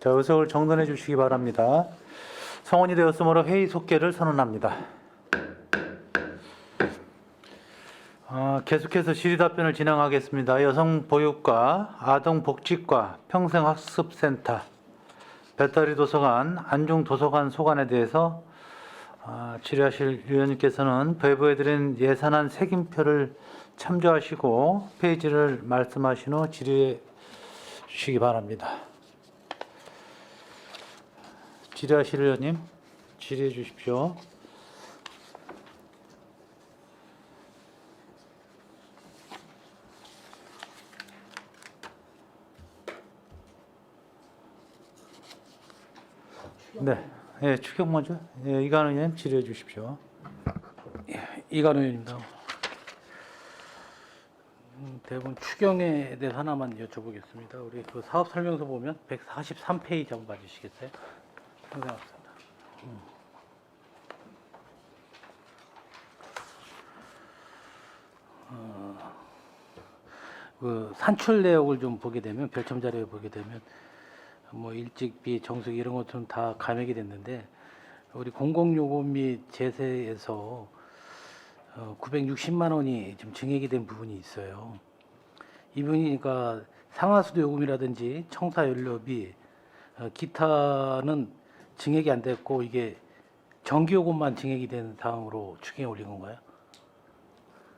자, 의석을 정돈해 주시기 바랍니다. 성원이 되었으므로 회의 속개를 선언합니다. 계속해서 질의답변을 진행하겠습니다. 여성보육과 아동복지과 평생학습센터, 배터리도서관, 안중도서관 소관에 대해서 질의하실 위원님께서는 배부해드린 예산안 색임표를 참조하시고 페이지를 말씀하신 후 질의해 주시기 바랍니다. 질의하실 위원님, 질의해 주십시오. 네, 예, 추경 먼저. 예, 이관우 의원님 질의해 주십시오. 이관우 의원입니다. 대부분 추경에 대해서 하나만 여쭤보겠습니다. 우리 그 사업 설명서 보면 143페이지 한번 봐주시겠어요? 평생학습니다. 그 산출 내역을 좀 보게 되면 별첨 자료에 보게 되면 뭐 일찍비, 정수기 이런 것들은 다 감액이 됐는데 우리 공공요금 및 제세에서 960만 원이 지금 증액이 된 부분이 있어요. 이 부분이 그러니까 상하수도 요금이라든지 청사연료비, 기타는 증액이 안 됐고 이게 전기요금만 증액이 된 상황으로 추경에 올린 건가요?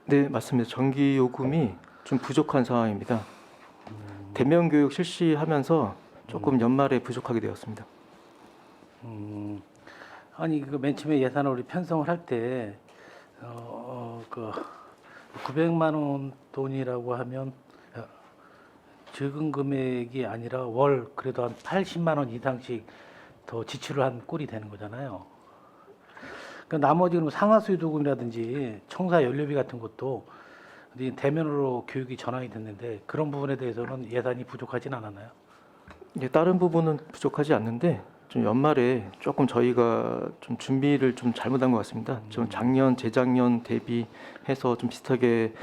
네, 맞습니다. 전기요금이 좀 부족한 상황입니다. 대면 교육 실시하면서 조금 연말에 부족하게 되었습니다. 아니 그 맨 처음에 예산을 우리 편성을 할 때 그 900만 원 돈이라고 하면 적은 금액이 아니라 월 그래도 한 80만 원 이상씩 더 지출을 한 꼴이 되는 거잖아요. 그러니까 나머지 상하수도금이라든지 청사 연료비 같은 것도 대면으로 교육이 전환이 됐는데 그런 부분에 대해서는 예산이 부족하진 않았나요? 네, 다른 부분은 부족하지 않는데 좀 연말에 조금 저희가 좀 준비를 좀 잘못한 것 같습니다. 좀 작년, 재작년 대비해서 좀 비슷하게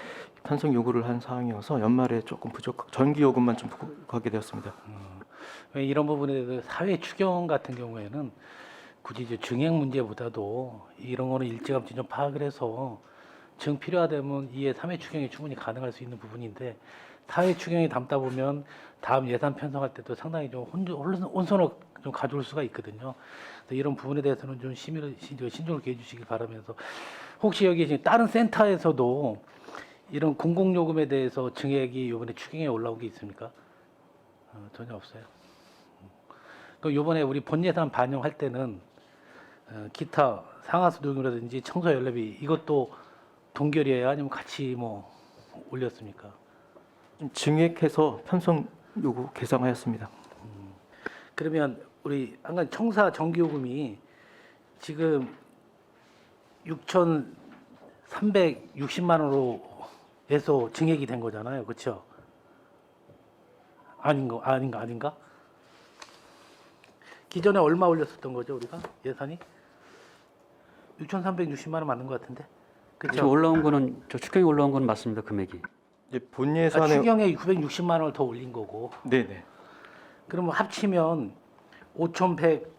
편성 요구를 한 상황이어서 연말에 조금 전기 요금만 좀 부족하게 되었습니다. 이런 부분에 대해서 사회 추경 같은 경우에는 굳이 이제 증액 문제보다도 이런 거는 일찌감치 좀 파악을 해서 정 필요하다면 이에 3회 추경이 충분히 가능할 수 있는 부분인데 4회 추경이 담다 보면 다음 예산 편성할 때도 상당히 좀 혼선을 좀 가져올 수가 있거든요. 그래서 이런 부분에 대해서는 좀 신중을 기해 주시기 바라면서 혹시 여기 지금 다른 센터에서도 이런 공공요금에 대해서 증액이 이번에 추경에 올라온 게 있습니까? 전혀 없어요. 그럼 이번에 우리 본 예산 반영할 때는 기타 상하수도금이라든지 청소연료비 이것도 동결이에요? 아니면 같이 뭐 올렸습니까? 증액해서 편성 요구 개정하였습니다. 그러면 우리 한간 청사 전기요금이 지금 6,360만 원으로 해서 증액이 된 거잖아요, 그렇죠? 아닌가? 기존에 얼마 올렸었던 거죠, 우리가 예산이? 6,360만 원 맞는 것 같은데, 저 그렇죠? 올라온 거는 저 추경이 올라온 건 맞습니다. 금액이. 이제 본 예산에 추경에 960만 원을 더 올린 거고. 네네. 그러면 합치면 5,100,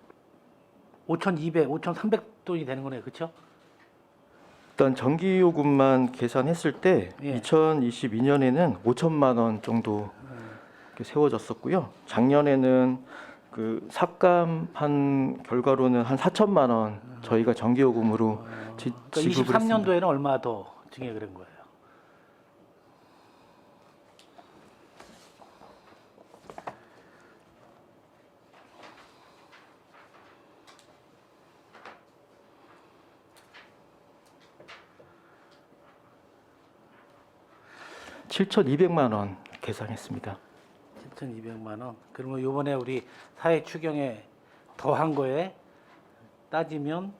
5,200, 5,300돈이 되는 거네요, 그렇죠? 일단 전기요금만 계산했을 때 예. 2022년에는 5천만 원 정도 이렇게 세워졌었고요. 작년에는 그 삭감한 결과로는 한 4천만 원 저희가 전기요금으로 그러니까 지급을 했습니다. 23년도에는 얼마 더 증액을 한 거예요? (7,200만 원) 계산했습니다. 7,200만 원. 그러면 이번에 우리 사회 추경에 더한 거에 따지면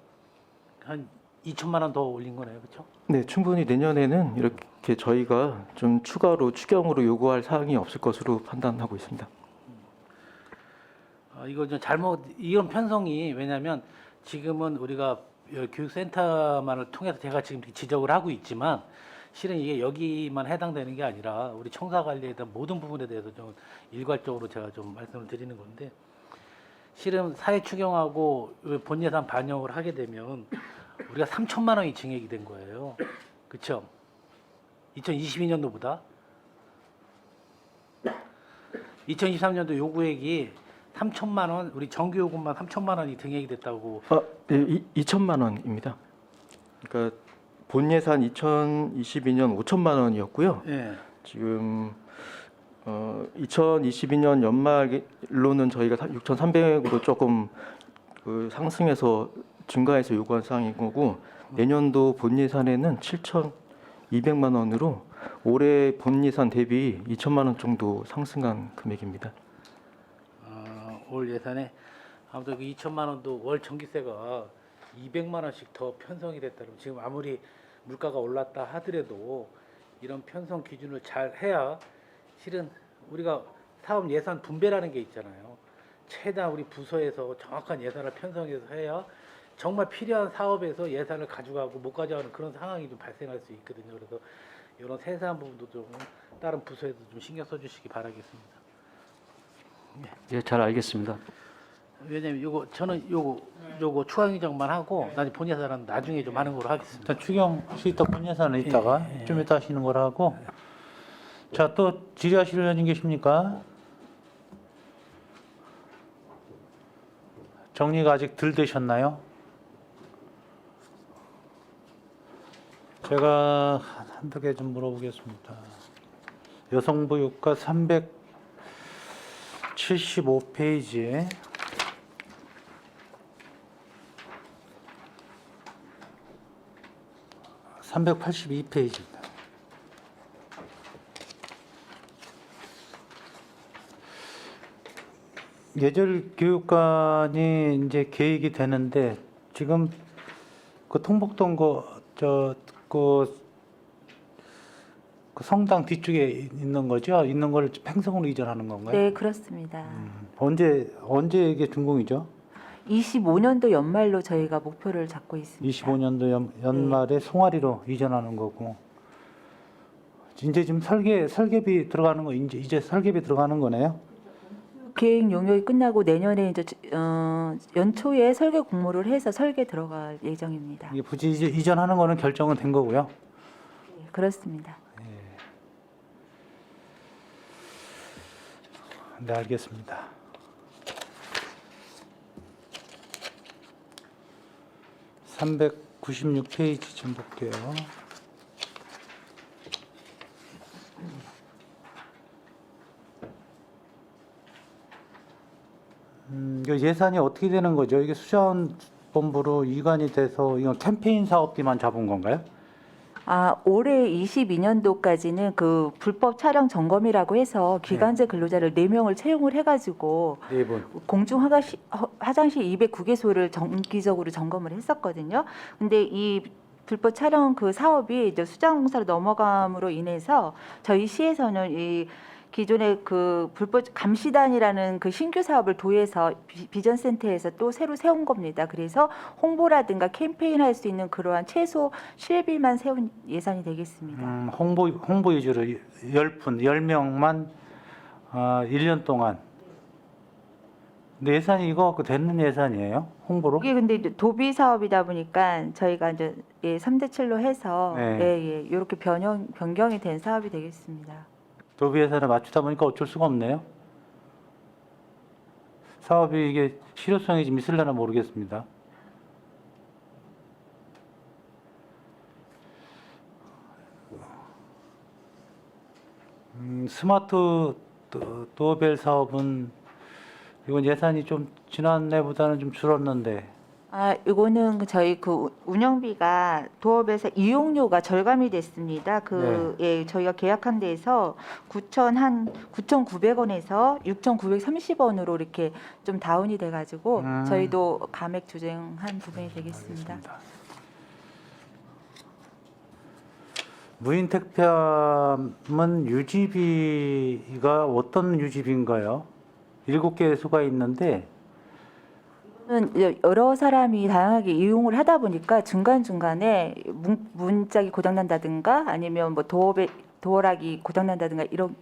한 2천만 원 더 올린 거네요, 그렇죠? 네, 충분히 내년에는 이렇게 저희가 좀 추가로 추경으로 요구할 사항이 없을 것으로 판단하고 있습니다. 이거 좀 이런 편성이 왜냐하면 지금은 우리가 교육센터만을 통해서 제가 지금 지적을 하고 있지만 실은 이게 여기만 해당되는 게 아니라 우리 청사 관리에 대한 모든 부분에 대해서 좀 일괄적으로 제가 좀 말씀을 드리는 건데 실은 사회 추경하고 본 예산 반영을 하게 되면 우리가 3천만 원이 증액이 된 거예요. 그렇죠? 2022년도보다 2023년도 요구액이 3천만 원, 우리 정규 요금만 3천만 원이 증액이 됐다고. 네, 2천만 원입니다. 그러니까 본 예산 2022년 5천만 원이었고요. 예. 지금 2022년 연말로는 저희가 6,300으로 조금 그 상승해서 증가해서 요구한 사항인 거고, 내년도 본 예산에는 7,200만 원으로 올해 본 예산 대비 2천만 원 정도 상승한 금액입니다. 올 예산에 아무튼 그 2천만 원도 월 전기세가 200만 원씩 더 편성이 됐다면, 지금 아무리 물가가 올랐다 하더라도 이런 편성 기준을 잘 해야, 실은 우리가 사업 예산 분배라는 게 있잖아요. 최대한 우리 부서에서 정확한 예산을 편성해서 해야 정말 필요한 사업에서 예산을 가져가고 못 가져가는 그런 상황이 좀 발생할 수 있거든요. 그래서 이런 세세한 부분도 좀 다른 부서에도 좀 신경 써주시기 바라겠습니다. 예, 잘 알겠습니다. 왜냐면 요거 저는 요거 추가 행정만 하고 나중에 본 예산은 나중에 좀 하는 걸로 하겠습니다. 일단 추경 시스터 본 예산은 이따가 좀 이따 하시는 거라 하고. 자, 또 질의하실 의원님 계십니까? 정리가 아직 덜 되셨나요? 제가 한두 개 좀 물어보겠습니다. 여성보육과 375페이지에 (382페이지입니다) 예절 교육관이 이제 계획이 되는데, 지금 그 통복동 그 성당 뒤쪽에 있는 거죠? 있는 걸 팽성으로 이전하는 건가요? 네, 그렇습니다. 언제 이게 준공이죠? 25년도 연말로 저희가 목표를 잡고 있습니다. 25년도 연말에 송아리로 이전하는 거고. 이제 지금 설계비 들어가는 거, 이제 설계비 들어가는 거네요? 계획 용역이 끝나고 내년에 이제 연초에 설계 공모를 해서 설계 들어갈 예정입니다. 이게 부지 이전하는 거는 결정은 된 거고요. 네, 그렇습니다. 네, 알겠습니다. (396페이지) 좀 볼게요. 이거 예산이 어떻게 되는 거죠? 이게 수자원본부로 이관이 돼서 이건 캠페인 사업비만 잡은 건가요? 올해 22년도까지는 그 불법 촬영 점검이라고 해서 기간제 근로자를 4명을 채용을 해가지고 네 분. 공중 화장실 209개소를 정기적으로 점검을 했었거든요. 근데 이 불법 촬영 그 사업이 이제 수자원공사로 넘어감으로 인해서 저희 시에서는 이 기존의 그 불법 감시단이라는 그 신규 사업을 도해서 비전센터에서 또 새로 세운 겁니다. 그래서 홍보라든가 캠페인 할 수 있는 그러한 최소 실비만 세운 예산이 되겠습니다. 홍보 위주로 10명만 1년 동안. 근데 예산이 이거 되는 예산이에요? 홍보로? 이게 근데 이제 도비 사업이다 보니까 저희가 이제 3대 7로 해서 네. 이렇게 변경이 된 사업이 되겠습니다. 도비 예산을 맞추다 보니까 어쩔 수가 없네요. 사업이 이게 실효성이 좀 있으려나 모르겠습니다. 스마트 도어벨 사업은 이건 예산이 좀 지난해보다는 좀 줄었는데. 이거는 저희 그 운영비가 도업에서 이용료가 절감이 됐습니다. 저희가 계약한 데에서 9,900원에서 6,930원으로 이렇게 좀 다운이 돼가지고 저희도 감액 조정한 부분이 되겠습니다. 무인 택배함은 유지비가 어떤 유지비인가요? 7개의 수가 있는데. 여러 사람이 다양하게 이용을 하다 보니까 중간중간에 문짝이 고장난다든가 아니면 뭐 도어락이 고장난다든가 이런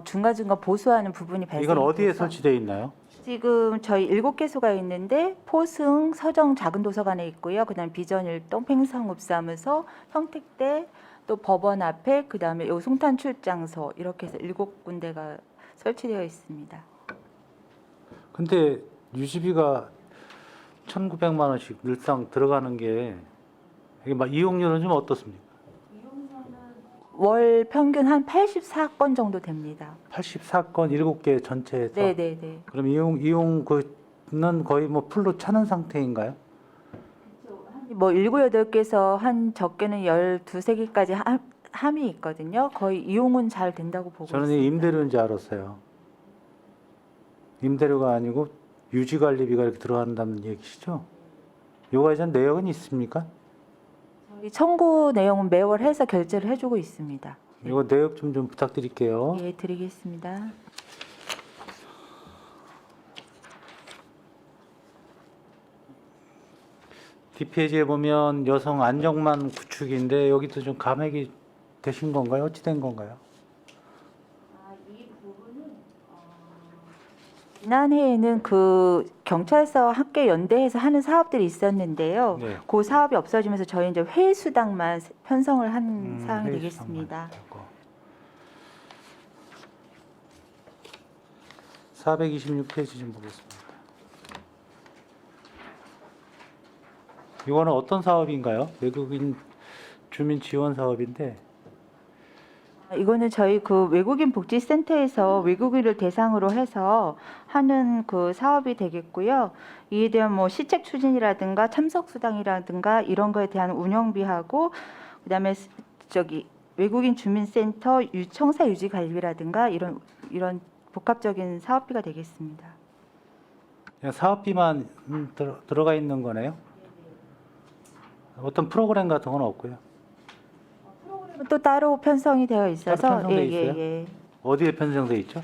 중간중간 보수하는 부분이 발생해서 이건 어디에 설치되어 있나요? 지금 저희 7개소가 있는데 포승, 서정 작은 도서관에 있고요. 그다음 비전일동, 팽성읍사무소, 평택대, 또 법원 앞에 그다음에 요 송탄 출장소 이렇게 해서 7군데가 설치되어 있습니다. 근데 유지비가 1,900만 원씩 늘상 들어가는 게 이게 막 이용료는 좀 어떻습니까? 월 평균 한 84건 정도 됩니다. 84건 7개 전체에서. 네, 네, 네. 그럼 이용 그는 거의 뭐 풀로 차는 상태인가요? 뭐 7, 8개에서 한 적게는 12, 13개까지 함이 있거든요. 거의 이용은 잘 된다고 보고 저는 있습니다. 이 임대료인 줄 알았어요. 임대료가 아니고 유지관리비가 이렇게 들어간다는 얘기시죠? 요거에 대한 내역은 있습니까? 이 청구 내용은 매월 해서 결제를 해주고 있습니다. 이거 내역 좀 부탁드릴게요. 예, 드리겠습니다. 뒷페이지에 보면 여성 안정만 구축인데 여기도 좀 감액이 되신 건가요? 어찌 된 건가요? 지난해에는 그 경찰서 함께 연대해서 하는 사업들이 있었는데요. 네. 그 사업이 없어지면서 저희 이제 회의 수당만 편성을 한 사항이 회의 되겠습니다. 수당만 되고. 426페이지 좀 보겠습니다. 이거는 어떤 사업인가요? 외국인 주민 지원 사업인데 이거는 저희 그 외국인 복지센터에서 외국인을 대상으로 해서 하는 그 사업이 되겠고요. 이에 대한 뭐 시책 추진이라든가 참석 수당이라든가 이런 거에 대한 운영비하고 그다음에 저기 외국인 주민센터 청사 유지 관리라든가 이런 복합적인 사업비가 되겠습니다. 그냥 사업비만 들어가 있는 거네요? 어떤 프로그램 같은 건 없고요. 또 따로 편성이 되어 있어서 따로 편성돼 있어요? 예. 어디에 편성돼 있죠?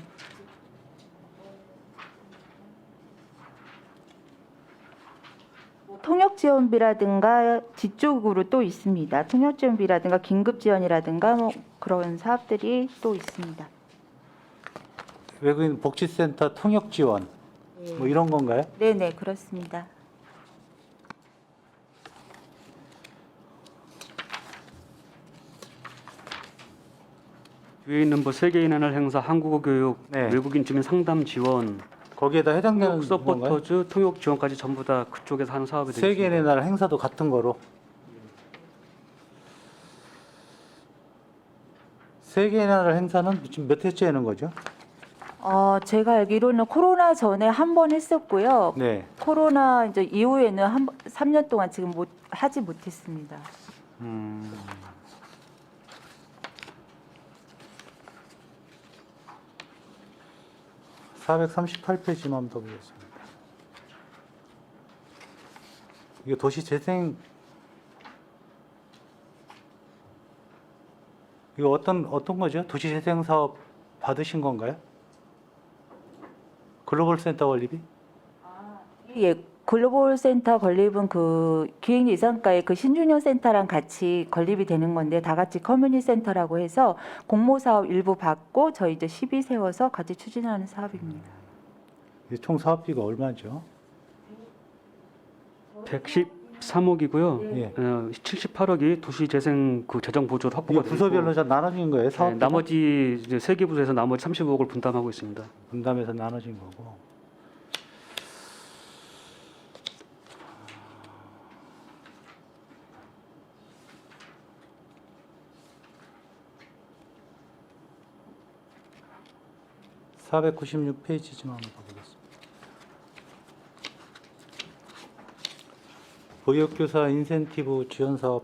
통역 지원비라든가 뒤쪽으로 또 있습니다. 통역 지원비라든가 긴급 지원이라든가 뭐 그런 사업들이 또 있습니다. 외국인 복지센터 통역 지원 뭐 이런 건가요? 네, 네, 그렇습니다. 위에 있는 뭐 세계인 하늘 행사, 한국어 교육, 네. 외국인 주민 상담 지원, 거기에다 해당되는 통역 건가요? 서포터즈, 통역 지원까지 전부 다 그쪽에서 하는 사업이 되겠습니다. 세계인의 날 행사도 같은 거로. 세계인의 날 행사는 지금 몇 회째 하는 거죠? 제가 알기로는 코로나 전에 한 번 했었고요. 네. 코로나 이제 이후에는 3년 동안 지금 하지 못했습니다. 438페이지만 더 보겠습니다. 이거 도시 재생 이거 어떤 거죠? 도시 재생 사업 받으신 건가요? 글로벌 센터 건립이? 예, 글로벌 센터 건립은 그 기획 예산과의 그 신주년 센터랑 같이 건립이 되는 건데 다 같이 커뮤니티 센터라고 해서 공모 사업 일부 받고 저희 이제 시비 세워서 같이 추진하는 사업입니다. 이게 총 사업비가 얼마죠? 113억이고요. 예. 78억이 도시재생 그 재정 보조로 이게 확보가 되고 부서별로 다 나눠진 거예요? 사업 나머지 이제 세 개 부서에서 나머지 35억을 분담하고 있습니다. 분담해서 나눠진 거고. (496페이지) 좀 한번 보겠습니다. 보육교사 인센티브 지원 사업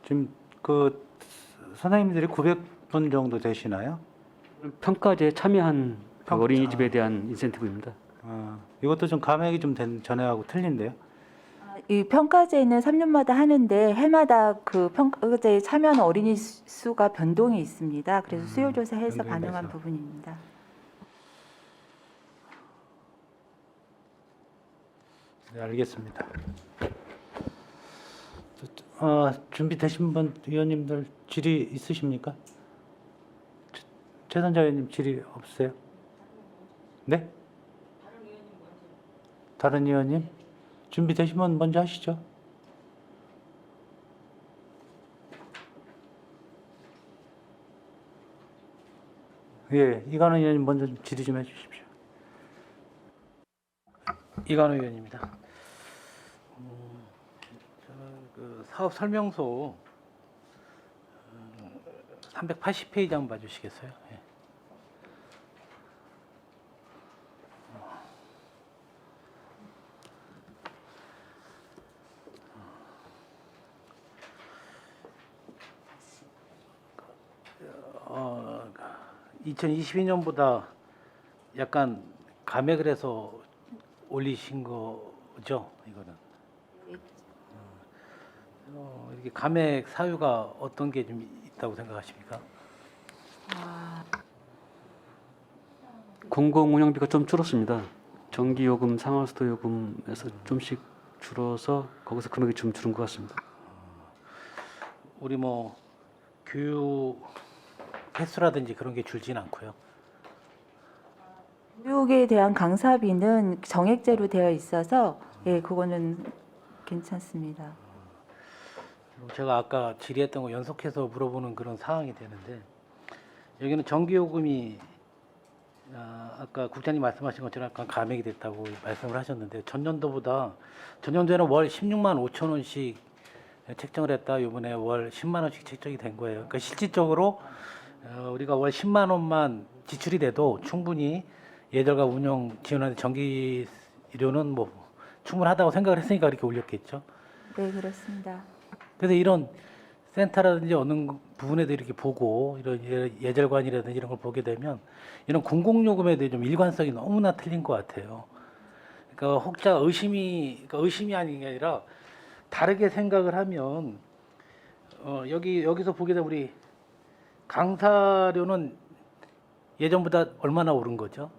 지금 그 선생님들이 900분 정도 되시나요? 평가제에 참여한 그 평가. 어린이집에 대한 인센티브입니다. 이것도 좀 감액이 좀 된 전에하고 틀린데요. 이 평가제는 3년마다 하는데 해마다 그 평가제에 참여하는 어린이 수가 변동이 있습니다. 그래서 수요 조사해서 변동이 반영한 돼서. 부분입니다. 네, 알겠습니다. 준비되신 분 의원님들 질의 있으십니까? 최선자 의원님 질의 없으세요? 네? 다른 의원님 준비되신 분 먼저 하시죠. 예, 이관우 의원님 먼저 질의 좀 해주십시오. 이관우 의원입니다. 저는 그 사업 설명서 380페이지 한번 봐주시겠어요? 예. 어, 2022년보다 약간 감액을 해서 올리신 거죠, 이거는. 이렇게 감액 사유가 어떤 게 좀 있다고 생각하십니까? 공공운영비가 좀 줄었습니다. 전기요금, 상하수도요금에서 좀씩 줄어서 거기서 금액이 좀 줄은 것 같습니다. 우리 뭐 교육 횟수라든지 그런 게 줄진 않고요. 교육에 대한 강사비는 정액제로 되어 있어서 예, 그거는 괜찮습니다. 그리고 제가 아까 질의했던 거 연속해서 물어보는 그런 상황이 되는데 여기는 전기요금이 아까 국장님 말씀하신 것처럼 약간 감액이 됐다고 말씀을 하셨는데 전년도에는 월 16만 5천 원씩 책정을 했다. 이번에 월 10만 원씩 책정이 된 거예요. 그러니까 실질적으로 우리가 월 10만 원만 지출이 돼도 충분히 예절과 운영 지원하는 전기료는 뭐 충분하다고 생각을 했으니까 그렇게 올렸겠죠. 네, 그렇습니다. 그래서 이런 센터라든지 어느 부분에도 이렇게 보고 이런 예절관이라든지 이런 걸 보게 되면 이런 공공요금에 대해 좀 일관성이 너무나 틀린 것 같아요. 그러니까 혹자 의심이 아닌 게 아니라 다르게 생각을 하면 여기서 보게 되면 우리 강사료는 예전보다 얼마나 오른 거죠?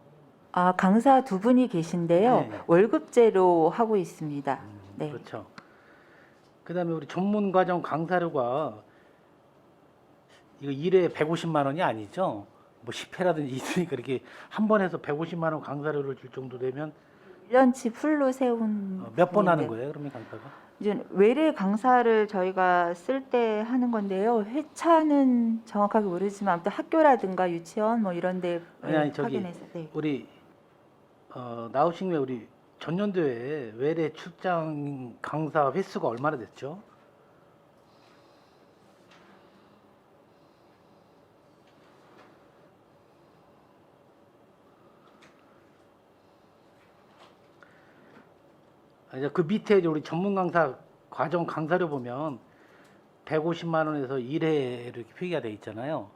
강사 두 분이 계신데요. 네. 월급제로 하고 있습니다. 네. 그렇죠. 그다음에 우리 전문과정 강사료가 이거 1회 150만 원이 아니죠? 뭐 10회라든지 있으니까 이렇게 한 번 해서 150만 원 강사료를 줄 정도 되면 1년치 풀로 세운 몇 번 하는 분인데, 거예요? 그러면 강사가? 이제 외래 강사를 저희가 쓸 때 하는 건데요. 회차는 정확하게 모르지만 아무튼 학교라든가 유치원 뭐 이런 데 아니, 저기 확인해서 네. 우리 나우싱 왜 우리 전년도에 외래 출장 강사 횟수가 얼마나 됐죠? 이제 그 밑에 이제 우리 전문 강사 과정 강사료 보면 150만 원에서 1회 이렇게 표기가 돼 있잖아요.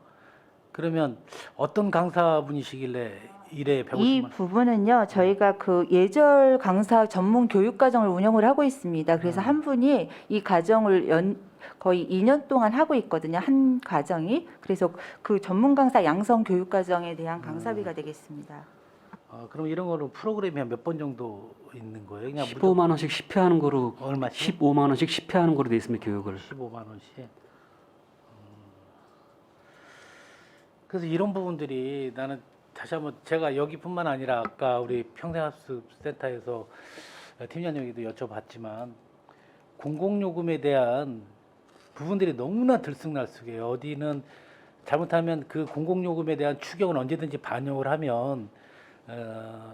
그러면 어떤 강사분이시길래 1회 150만 이 원? 부분은요, 저희가 그 예절 강사 전문 교육 과정을 운영을 하고 있습니다. 그래서 한 분이 이 과정을 거의 2년 동안 하고 있거든요. 한 과정이. 그래서 그 전문 강사 양성 교육 과정에 대한 강사비가 되겠습니다. 그럼 이런 거는 프로그램이 한 몇 번 정도 있는 거예요? 그냥 15만 원씩 10회 하는 거로 얼마씩? 15만 원씩 10회 하는 거로 돼 있습니다. 교육을. 15만 원씩. 그래서 이런 부분들이 나는 다시 한번 제가 여기뿐만 아니라 아까 우리 평생학습센터에서 팀장님에게도 여쭤봤지만 공공요금에 대한 부분들이 너무나 들쑥날쑥해요. 어디는 잘못하면 그 공공요금에 대한 추경은 언제든지 반영을 하면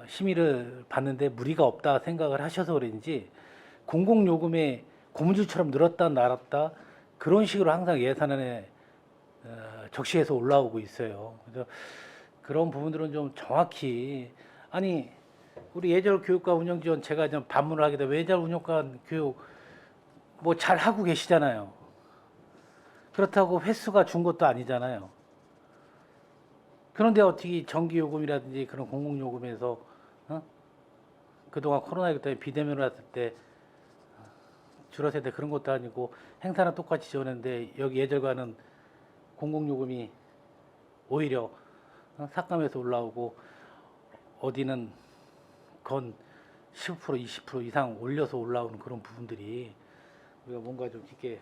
심의를 받는데 무리가 없다 생각을 하셔서 그런지 공공요금에 고무줄처럼 늘었다 날았다 그런 식으로 항상 예산안에 적시해서 올라오고 있어요. 그래서 그런 부분들은 좀 정확히 아니 우리 예절 교육과 운영 지원 제가 좀 반문을 하게 되면 예절 운영과 교육 뭐 잘 하고 계시잖아요. 그렇다고 횟수가 준 것도 아니잖아요. 그런데 어떻게 전기요금이라든지 그런 공공요금에서 그동안 코로나19 때문에 비대면으로 했을 때 줄었을 때 그런 것도 아니고 행사는 똑같이 지원했는데 여기 예절과는 공공요금이 오히려 삭감해서 올라오고 어디는 건 15% 20% 이상 올려서 올라오는 그런 부분들이 우리가 뭔가 좀 이렇게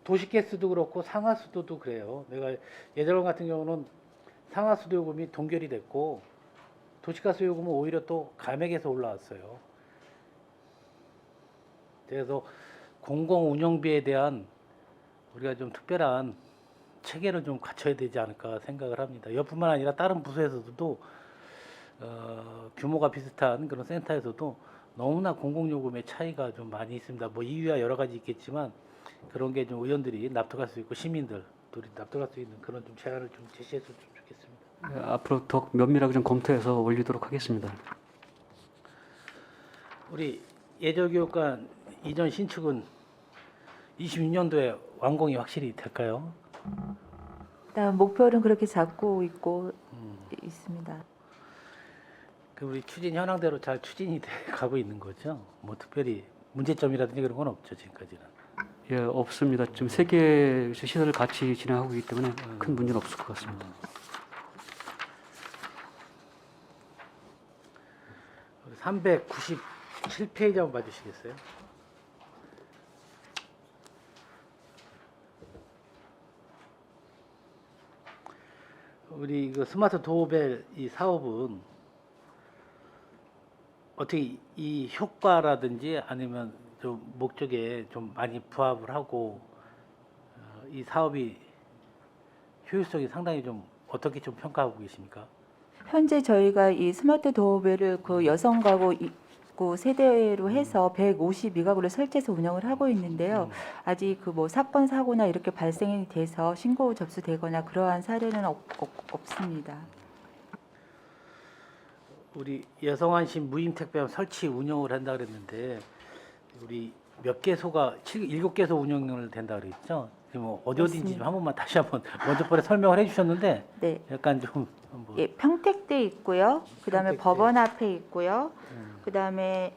도시가스도 그렇고 상하수도도 그래요. 내가 예전 같은 경우는 상하수도 요금이 동결이 됐고 도시가스 요금은 오히려 또 감액해서 올라왔어요. 그래서 공공 운영비에 대한 우리가 좀 특별한 체계를 좀 갖춰야 되지 않을까 생각을 합니다. 여뿐만 아니라 다른 부서에서도 규모가 비슷한 그런 센터에서도 너무나 공공요금의 차이가 좀 많이 있습니다. 뭐 이유야 여러 가지 있겠지만 그런 게 좀 의원들이 납득할 수 있고 시민들이 납득할 수 있는 그런 좀 제안을 좀 제시했으면 좀 좋겠습니다. 네, 앞으로 더 면밀하게 좀 검토해서 올리도록 하겠습니다. 우리 예절교육관 이전 신축은 26년도에 완공이 확실히 될까요? 일단 목표는 그렇게 잡고 있고 있습니다. 그 우리 추진 현황대로 잘 추진이 돼 가고 있는 거죠? 뭐 특별히 문제점이라든지 그런 건 없죠 지금까지는. 예, 없습니다. 지금 세 개 시설을 같이 진행하고 있기 때문에 큰 문제는 없을 것 같습니다. 397페이지 한번 봐주시겠어요? 우리 그 스마트 도어벨 이 사업은 어떻게 이 효과라든지 아니면 좀 목적에 좀 많이 부합을 하고 이 사업이 효율성이 상당히 좀 어떻게 좀 평가하고 계십니까? 현재 저희가 이 스마트 도어벨을 그 여성 가구 입구 세대로 해서 152가구를 설치해서 운영을 하고 있는데요. 아직 그 뭐 사건 사고나 이렇게 발생이 돼서 신고 접수되거나 그러한 사례는 없습니다. 우리 여성안심 무임택배함 설치 운영을 한다 그랬는데 우리 몇 개소가 7개소 운영을 된다 그랬죠? 지금 뭐 어딘지 좀 한 번만 다시 한번 먼저 번에 설명을 해주셨는데 네. 약간 좀 뭐, 예, 평택대 있고요. 그다음에 평택대. 법원 앞에 있고요. 그다음에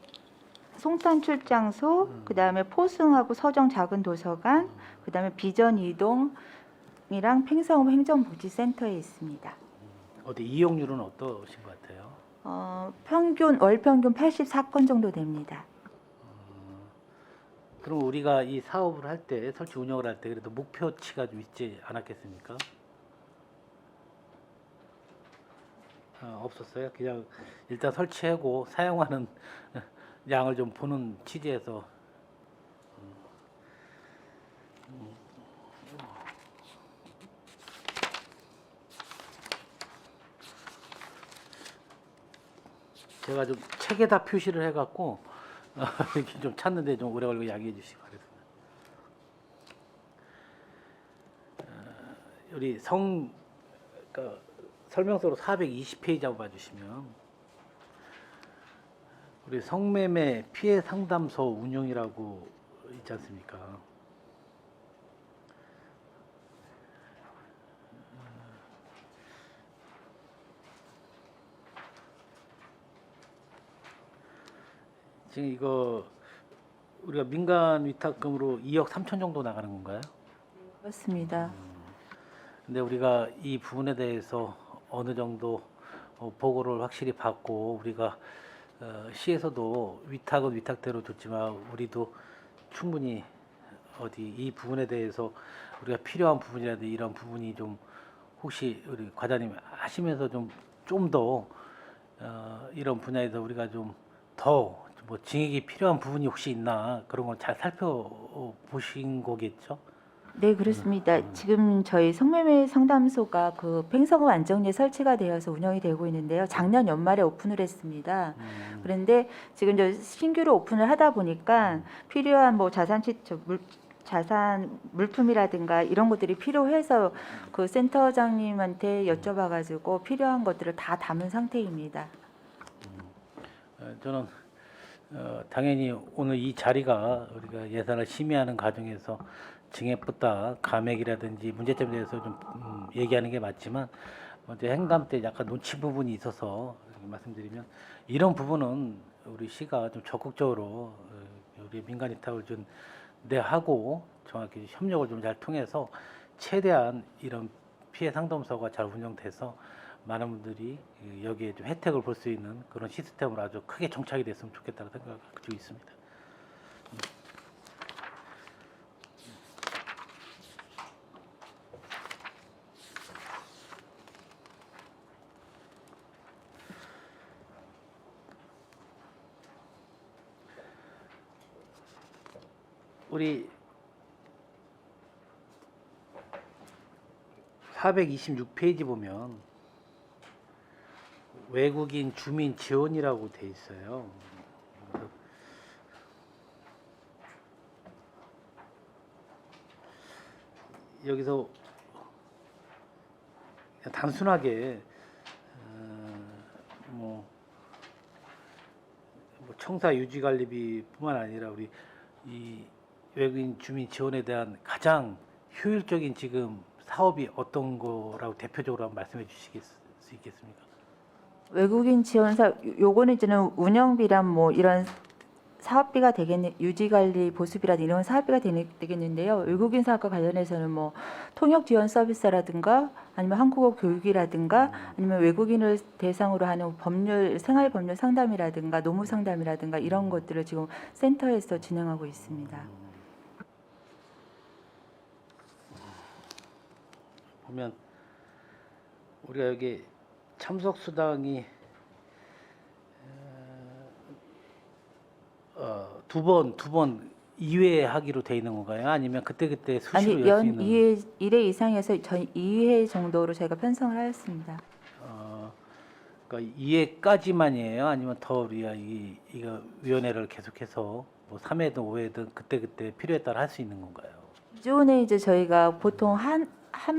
송탄 출장소, 그다음에 포승하고 서정 작은 도서관, 그다음에 비전 이동이랑 팽성읍 행정복지센터에 있습니다. 어디 이용률은 어떠신 것 같아요? 월 평균 84건 정도 됩니다. 그럼 우리가 이 사업을 할 때 설치 운영을 할 때 그래도 목표치가 좀 있지 않았겠습니까? 없었어요. 그냥 일단 설치하고 사용하는 양을 좀 보는 취지에서 제가 좀 책에다 표시를 해갖고 이렇게 좀 찾는데 좀 오래 걸리고 양해해 주시기 바랍니다. 우리 그러니까 설명서로 420페이지 한번 봐주시면 우리 성매매 피해 상담소 운영이라고 있지 않습니까? 지금 이거 우리가 민간 위탁금으로 2억 3천 정도 나가는 건가요? 그렇습니다. 근데 우리가 이 부분에 대해서 어느 정도 보고를 확실히 받고 우리가 시에서도 위탁은 위탁대로 줬지만 우리도 충분히 어디 이 부분에 대해서 우리가 필요한 부분이라든지 이런 부분이 좀 혹시 우리 과장님 하시면서 좀 더 이런 분야에서 우리가 좀 더 뭐 증액이 필요한 부분이 혹시 있나 그런 걸 잘 살펴보신 거겠죠? 네, 그렇습니다. 지금 저희 성매매 상담소가 그 팽성읍 안정리에 설치가 되어서 운영이 되고 있는데요. 작년 연말에 오픈을 했습니다. 그런데 지금 저 신규로 오픈을 하다 보니까 필요한 뭐 자산 물품이라든가 이런 것들이 필요해서 그 센터장님한테 여쭤봐가지고 필요한 것들을 다 담은 상태입니다. 저는 당연히 오늘 이 자리가 우리가 예산을 심의하는 과정에서 증액보다 감액이라든지 문제점에 대해서 좀 얘기하는 게 맞지만 먼저 행감 때 약간 놓친 부분이 있어서 말씀드리면 이런 부분은 우리 시가 좀 적극적으로 우리 민간 위탁을 좀 내하고 정확히 협력을 좀 잘 통해서 최대한 이런 피해 상담소가 잘 운영돼서 많은 분들이 여기에 좀 혜택을 볼 수 있는 그런 시스템으로 아주 크게 정착이 됐으면 좋겠다는 생각을 가지고 있습니다. 우리 426페이지 보면 외국인 주민 지원이라고 돼 있어요. 그래서 여기서 그냥 단순하게 뭐 청사 유지관리비뿐만 아니라 우리 이 외국인 주민 지원에 대한 가장 효율적인 지금 사업이 어떤 거라고 대표적으로 한번 말씀해 주실 수 있겠습니까? 외국인 지원사 요거는 이제는 운영비랑 뭐 이런 사업비가 되겠네, 유지관리 보수비라든가 이런 사업비가 되겠는데요. 외국인 사업과 관련해서는 뭐 통역 지원 서비스라든가 아니면 한국어 교육이라든가 아니면 외국인을 대상으로 하는 법률 생활 법률 상담이라든가 노무 상담이라든가 이런 것들을 지금 센터에서 진행하고 있습니다. 보면 우리가 여기 참석 수당이 두 번 2회 하기로 돼 있는 건가요? 아니면 그때그때 수시로 아니 열 수 연 있는? 2회 이상에서 저희 2회 정도로 저희가 편성을 하였습니다. 그러니까 2회까지만이에요? 아니면 더 우리가 이거 위원회를 계속해서 뭐 3회든 5회든 그때그때 필요에 따라 할 수 있는 건가요? 기존에 이제 저희가 보통 한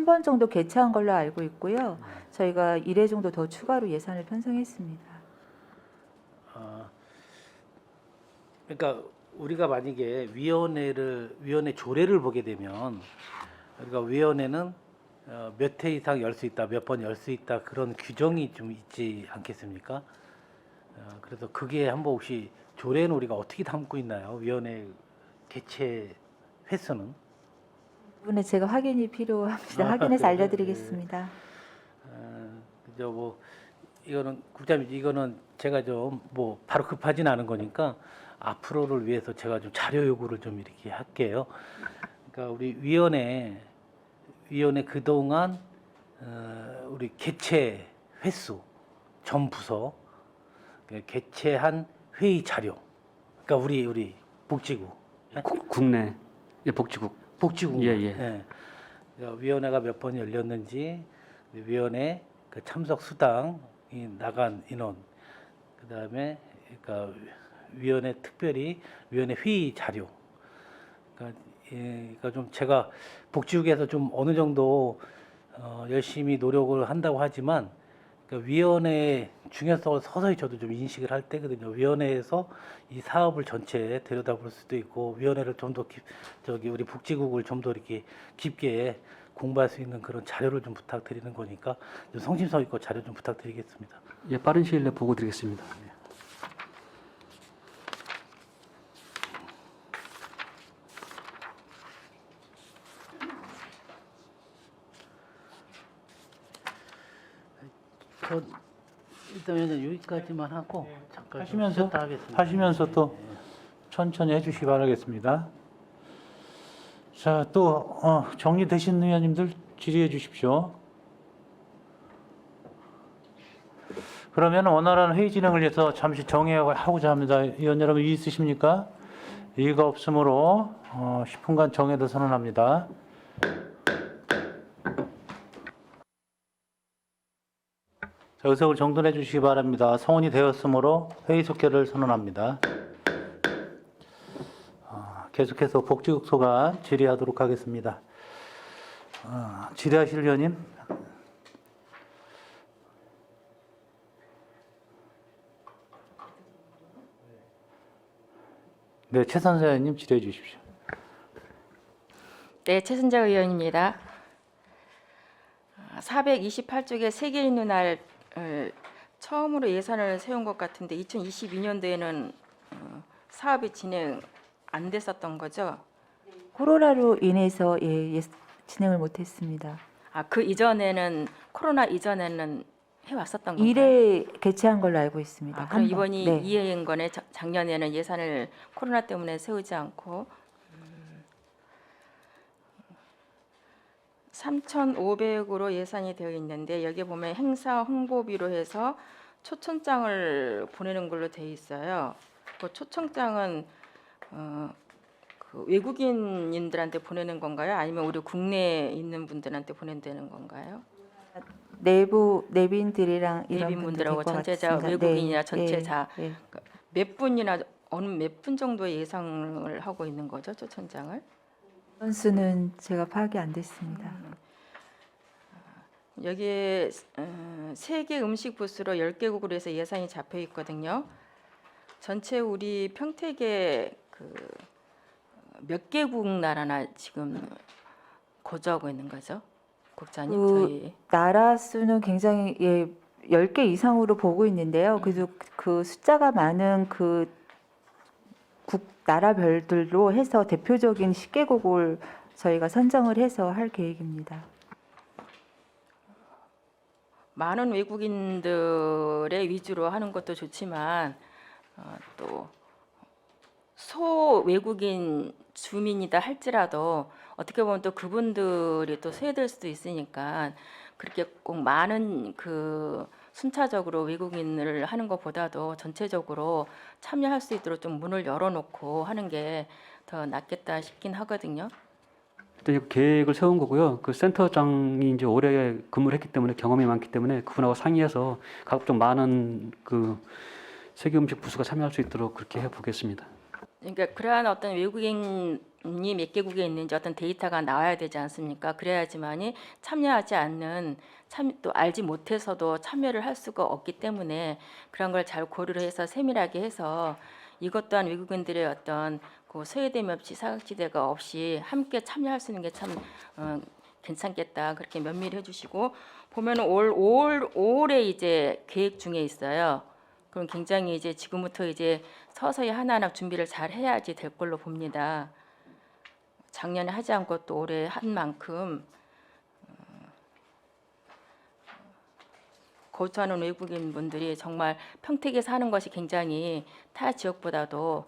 번 정도 개최한 걸로 알고 있고요. 저희가 1회 정도 더 추가로 예산을 편성했습니다. 그러니까 우리가 만약에 위원회 조례를 보게 되면 그러니까 위원회는 몇 회 이상 열 수 있다, 몇 번 열 수 있다 그런 규정이 좀 있지 않겠습니까? 그래서 그게 한번 혹시 조례는 우리가 어떻게 담고 있나요? 위원회 개최 횟수는? 이 부분에 제가 확인이 필요합니다. 확인해서 알려드리겠습니다. 그죠 뭐 이거는 국장님 이거는 제가 좀 뭐 바로 급하진 않은 거니까 앞으로를 위해서 제가 좀 자료 요구를 좀 이렇게 할게요. 그러니까 우리 위원회 그동안 우리 개최 횟수 전 부서 개최한 회의 자료. 그러니까 우리 복지국 국내 예, 복지국 복지국 예, 예. 그러니까 위원회가 몇 번 열렸는지 위원회 그 참석 수당이 나간 인원 그다음에 그러니까 위원회 특별히 위원회 회의 자료 그러니까 좀 제가 복지국에서 좀 어느 정도 열심히 노력을 한다고 하지만 그러니까 위원회 중요성을 서서히 저도 좀 인식을 할 때거든요. 위원회에서 이 사업을 전체 들여다볼 수도 있고 위원회를 좀 더 저기 우리 복지국을 좀 더 이렇게 깊게 공부할 수 있는 그런 자료를 좀 부탁드리는 거니까 좀 성심성 있고 자료 좀 부탁드리겠습니다. 예, 빠른 시일 내에 보고 드리겠습니다. 저 일단 여기까지만 하고 잠깐 하시면서 쉬었다 하겠습니다. 하시면서 또 천천히 해주시기 바라겠습니다. 자, 또 정리되신 의원님들 질의해 주십시오. 그러면 원활한 회의 진행을 위해서 잠시 정회하고자 합니다. 의원 여러분 이의 있으십니까? 이의가 없으므로 10분간 정회를 선언합니다. 자, 의석을 정돈해 주시기 바랍니다. 성원이 되었으므로 회의 속결을 선언합니다. 계속해서 복지국 소관 질의하도록 하겠습니다. 질의하실 의원님. 네, 최선사 의원님 질의해 주십시오. 네, 최순자 의원입니다. 428쪽에 세계 있는 날 처음으로 예산을 세운 것 같은데 2022년도에는 사업이 진행 안 됐었던 거죠? 코로나로 인해서 진행을 못했습니다. 그 이전에는 코로나 이전에는 해왔었던 건가요? 1회 개최한 걸로 알고 있습니다. 그럼 한 번. 이번이 네. 2회인 거네. 작년에는 예산을 코로나 때문에 세우지 않고 3,500으로 예산이 되어 있는데 여기 보면 행사 홍보비로 해서 초청장을 보내는 걸로 되어 있어요. 그 초청장은 그 외국인들한테 보내는 건가요? 아니면 우리 국내에 있는 분들한테 보낸다는 건가요? 내부 내빈들이랑 이런 내빈분들하고 분들 될것 전체자 같습니다. 외국인이나 네, 전체자 예, 예. 몇 분이나 어느 몇 분 정도의 예상을 하고 있는 거죠, 저 천장을? 그런 수는 제가 파악이 안 됐습니다. 여기에 세계 음식 부스로 10개국으로 해서 예산이 잡혀 있거든요. 전체 우리 평택에 그 몇 개국 나라나 지금 거주하고 있는 거죠? 국장님, 그 저희 나라 수는 굉장히 10개 이상으로 보고 있는데요. 그래서 그 숫자가 많은 그 나라별들로 해서 대표적인 10개국을 저희가 선정을 해서 할 계획입니다. 많은 외국인들의 위주로 하는 것도 좋지만 또 소외국인 주민이다 할지라도 어떻게 보면 또 그분들이 또 소외될 수도 있으니까 그렇게 꼭 많은 그 순차적으로 외국인을 하는 것보다도 전체적으로 참여할 수 있도록 좀 문을 열어놓고 하는 게 더 낫겠다 싶긴 하거든요. 일단 이 계획을 세운 거고요. 그 센터장이 이제 오래 근무를 했기 때문에 경험이 많기 때문에 그분하고 상의해서 가급적 많은 그 세계 음식 부스가 참여할 수 있도록 그렇게 해 보겠습니다. 그러니까 그러한 어떤 외국인이 몇 개국에 있는지 어떤 데이터가 나와야 되지 않습니까? 그래야지만이 참여하지 않는 또 알지 못해서도 참여를 할 수가 없기 때문에 그런 걸 잘 고려를 해서 세밀하게 해서 이것 또한 외국인들의 어떤 그 소외됨 없이 사각지대가 없이 함께 참여할 수 있는 게 참 괜찮겠다 그렇게 면밀히 해주시고 보면은 올해 이제 계획 중에 있어요. 그럼 굉장히 이제 지금부터 이제 서서히 하나하나 준비를 잘 해야지 될 걸로 봅니다. 작년에 하지 않고 또 올해 한 만큼 거주하는 외국인 분들이 정말 평택에 사는 것이 굉장히 타 지역보다도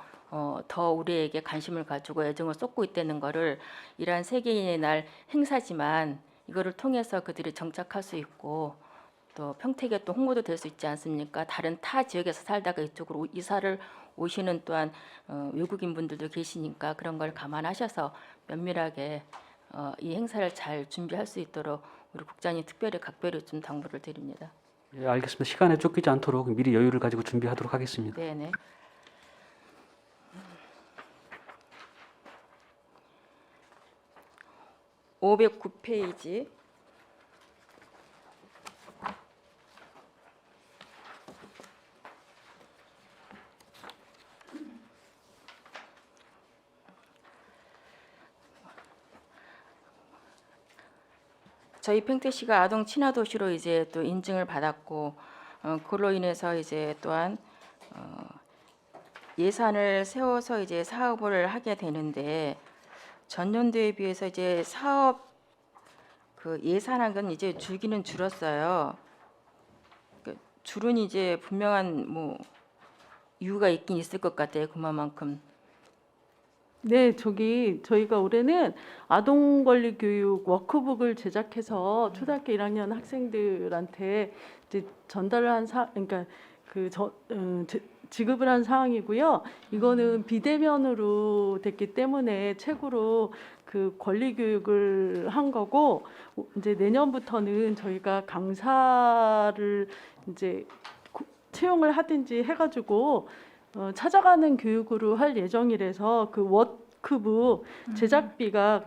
더 우리에게 관심을 가지고 애정을 쏟고 있다는 거를 이러한 세계인의 날 행사지만 이거를 통해서 그들이 정착할 수 있고 또 평택에 또 홍보도 될 수 있지 않습니까? 다른 타 지역에서 살다가 이쪽으로 이사를 오시는 또한 외국인 분들도 계시니까 그런 걸 감안하셔서 면밀하게 이 행사를 잘 준비할 수 있도록 우리 국장님 특별히 각별히 좀 당부를 드립니다. 예, 알겠습니다. 시간에 쫓기지 않도록 미리 여유를 가지고 준비하도록 하겠습니다. 네네. (509페이지) 저희 평택시가 아동 친화 도시로 이제 또 인증을 받았고 그로 인해서 이제 또한 예산을 세워서 이제 사업을 하게 되는데 전년도에 비해서 이제 사업 그 예산액은 이제 줄기는 줄었어요. 그 줄은 이제 분명한 뭐 이유가 있긴 있을 것 같아요. 그만큼. 네, 저희가 올해는 아동 권리 교육 워크북을 제작해서 초등학교 1학년 학생들한테 이제 전달을 그러니까 지급을 한 사항이고요. 이거는 비대면으로 됐기 때문에 책으로 그 권리 교육을 한 거고 이제 내년부터는 저희가 강사를 이제 채용을 하든지 해가지고 찾아가는 교육으로 할 예정이라서 그 워크북 제작비가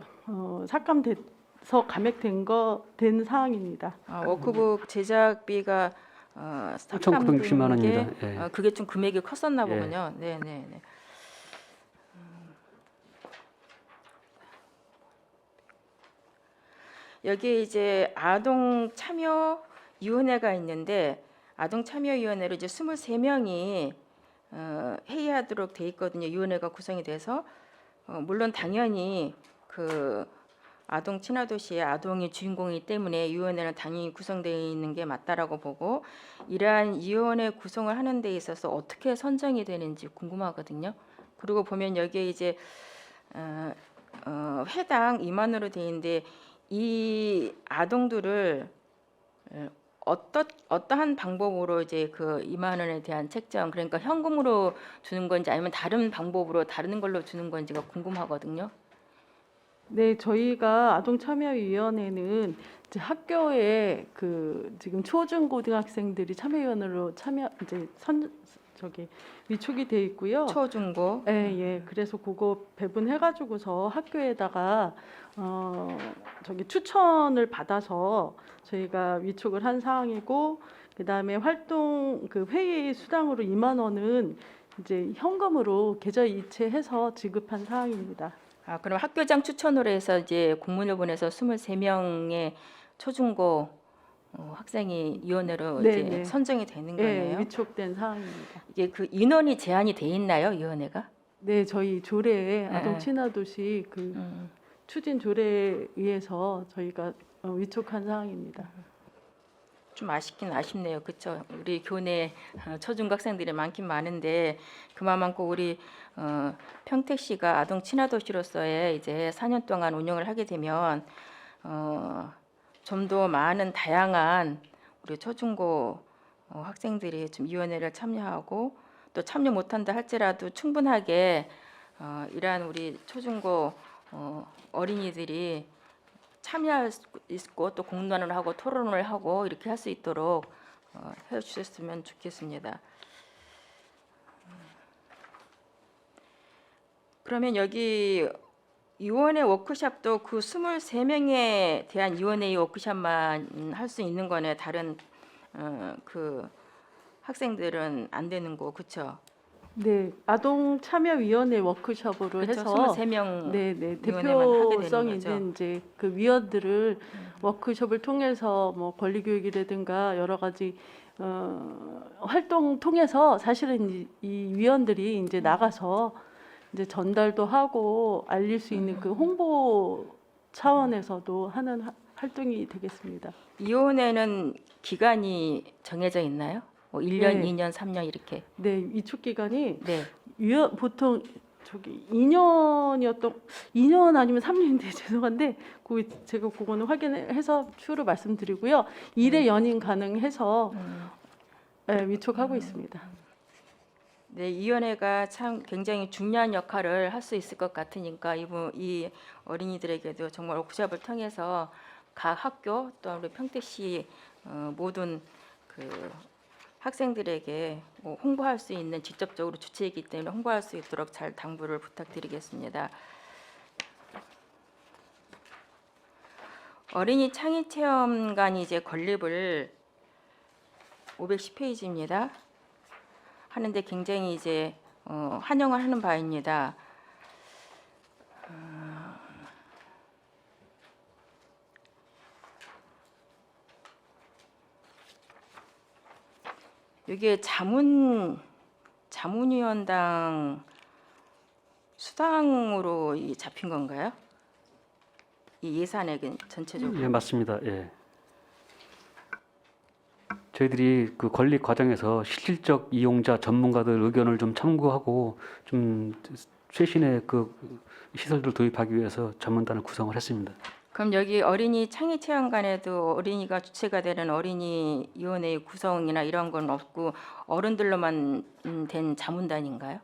삭감돼서 감액된 사항입니다. 워크북 제작비가 8,960만 원입니다. 예. 그게 좀 금액이 컸었나 예. 보군요. 네네네. 여기에 이제 아동 참여 위원회가 있는데 아동 참여 위원회로 이제 23명이 회의하도록 돼 있거든요. 위원회가 구성이 돼서 물론 당연히 그 아동 친화 도시의 아동이 주인공이기 때문에 위원회는 당연히 구성되어 있는 게 맞다라고 보고 이러한 위원회 구성을 하는 데 있어서 어떻게 선정이 되는지 궁금하거든요. 그리고 보면 여기에 이제 회당 2만으로 돼 있는데 이 아동들을 어떠한 방법으로 이제 그 2만 원에 대한 책정, 그러니까 현금으로 주는 건지 아니면 다른 방법으로 다른 걸로 주는 건지가 궁금하거든요. 네, 저희가 아동참여위원회는 이제 학교에 그 지금 초중고등학생들이 참여위원으로 이제 위촉이 돼 있고요. 초중고. 예, 예. 그래서 그거 배분해가지고서 학교에다가 추천을 받아서 저희가 위촉을 한 사항이고, 그다음에 활동 그 회의 수당으로 2만 원은 이제 현금으로 계좌 이체해서 지급한 사항입니다. 아, 그럼 학교장 추천으로 해서 이제 공문을 보내서 23명의 초중고 학생이 위원회로 네, 이제 네. 선정이 되는 예, 거네요. 위촉된 사항입니다. 이게 그 인원이 제한이 돼 있나요, 위원회가? 네, 저희 조례에 네. 아동 친화 도시 그 추진 조례에 의해서 저희가 위촉한 사항입니다. 좀 아쉽긴 아쉽네요. 그렇죠? 우리 교내 초중고 학생들이 많긴 많은데 그만큼 우리 평택시가 아동 친화 도시로서의 이제 4년 동안 운영을 하게 되면 좀 더 많은 다양한 우리 초중고 학생들이 좀 위원회를 참여하고 또 참여 못한다 할지라도 충분하게 이러한 우리 초중고 어린이들이 참여할 수 있고 또 공론을 하고 토론을 하고 이렇게 할 수 있도록 해주셨으면 좋겠습니다. 그러면 여기 위원회 워크숍도 그 23명에 대한 위원회의 워크숍만 할 수 있는 거네. 다른 그 학생들은 안 되는 거, 그렇죠? 네, 아동 참여위원회 워크숍으로 그렇죠. 해서 23명 네, 네. 위원회만 하게 되는 대표성 거죠. 있는 이제 그 위원들을 워크숍을 통해서 뭐 권리 교육이라든가 여러 가지 활동 통해서 사실은 이 위원들이 이제 나가서 이제 전달도 하고 알릴 수 있는 그 홍보 차원에서도 하는 활동이 되겠습니다. 위원회는 기간이 정해져 있나요? 뭐 1년, 네. 2년, 3년 이렇게. 네, 위촉 기간이 네. 보통 2년 아니면 3년인데 죄송한데 제가 그거는 확인해서 추후로 말씀드리고요. 1회 연임 가능해서 네, 위촉하고 있습니다. 네, 이 위원회가 참 굉장히 중요한 역할을 할 수 있을 것 같으니까 이 어린이들에게도 정말 워크숍을 통해서 각 학교 또 우리 평택시 모든 그 학생들에게 뭐 홍보할 수 있는 직접적으로 주체이기 때문에 홍보할 수 있도록 잘 당부를 부탁드리겠습니다. 어린이 창의 체험관이 이제 건립을 510페이지입니다. 하는데 굉장히 이제 환영을 하는 바입니다. 이게 자문위원당 수당으로 잡힌 건가요? 이 예산액은 전체적으로. 예, 맞습니다. 예. 저희들이 그 건립 과정에서 실질적 이용자 전문가들 의견을 좀 참고하고 좀 최신의 그 시설들 도입하기 위해서 전문단을 구성을 했습니다. 그럼 여기 어린이 창의 체험관에도 어린이가 주체가 되는 어린이 위원회의 구성이나 이런 건 없고 어른들로만 된 자문단인가요?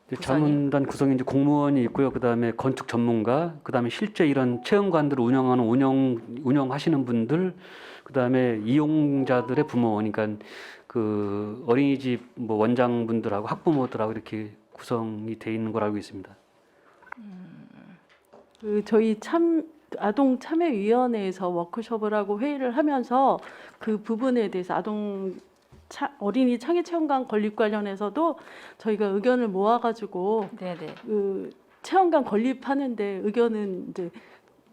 이제 구성이? 자문단 구성에 이제 공무원이 있고요. 그다음에 건축 전문가, 그다음에 실제 이런 체험관들을 운영하는 운영하시는 분들, 그다음에 이용자들의 부모, 그러니까 그 어린이집 뭐 원장분들하고 학부모들하고 이렇게 구성이 돼 있는 걸 알고 있습니다. 그 저희 아동 참여위원회에서 워크숍을 하고 회의를 하면서 그 부분에 대해서 어린이 창의 체험관 건립 관련해서도 저희가 의견을 모아가지고 네네. 그 체험관 건립하는데 의견은 이제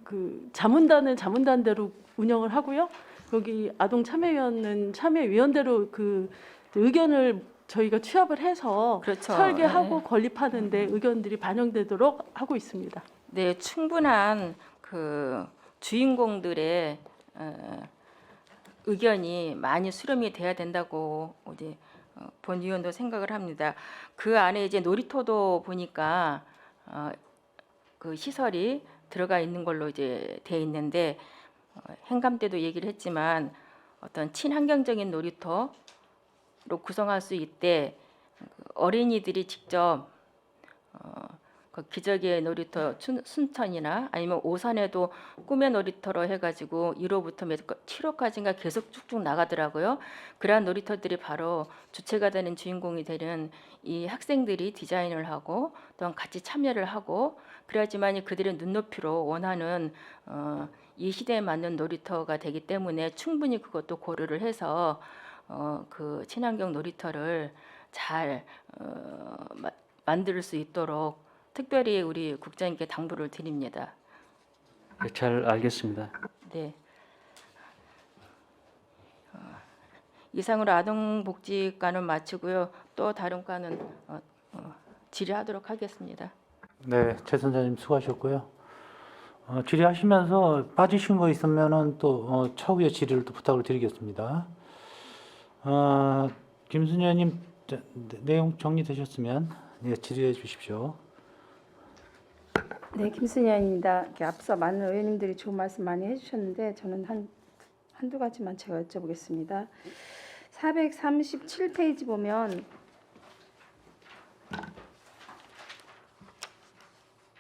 그 자문단은 자문단대로 운영을 하고요. 여기 아동 참여위원은 참여위원대로 그 의견을 저희가 취합을 해서 그렇죠. 설계하고 네. 건립하는데 의견들이 반영되도록 하고 있습니다. 네, 충분한 그 주인공들의 의견이 많이 수렴이 돼야 된다고 이제 본 의원도 생각을 합니다. 그 안에 이제 놀이터도 보니까 그 시설이 들어가 있는 걸로 이제 돼 있는데 행감 때도 얘기를 했지만 어떤 친환경적인 놀이터로 구성할 수 있대 어린이들이 직접 그 기저귀의 놀이터 순천이나 아니면 오산에도 꿈의 놀이터로 해가지고 1호부터 7호까지인가 계속 쭉쭉 나가더라고요. 그러한 놀이터들이 바로 주체가 되는 주인공이 되는 이 학생들이 디자인을 하고 또한 같이 참여를 하고 그래야지만이 그들의 눈높이로 원하는 이 시대에 맞는 놀이터가 되기 때문에 충분히 그것도 고려를 해서 그 친환경 놀이터를 잘 만들 수 있도록 특별히 우리 국장님께 당부를 드립니다. 네, 잘 알겠습니다. 네. 이상으로 아동복지과는 마치고요. 또 다른 과는 질의하도록 하겠습니다. 네, 최 선생님 수고하셨고요. 질의하시면서 빠지신 거 있으면은 또 차후에 질의를 또 부탁을 드리겠습니다. 김순희 의원님 내용 정리되셨으면 네, 질의해 주십시오. 네, 김순희입니다. 앞서 많은 의원님들이 좋은 말씀 많이 해주셨는데 저는 한두 가지만 제가 여쭤보겠습니다. 437페이지 보면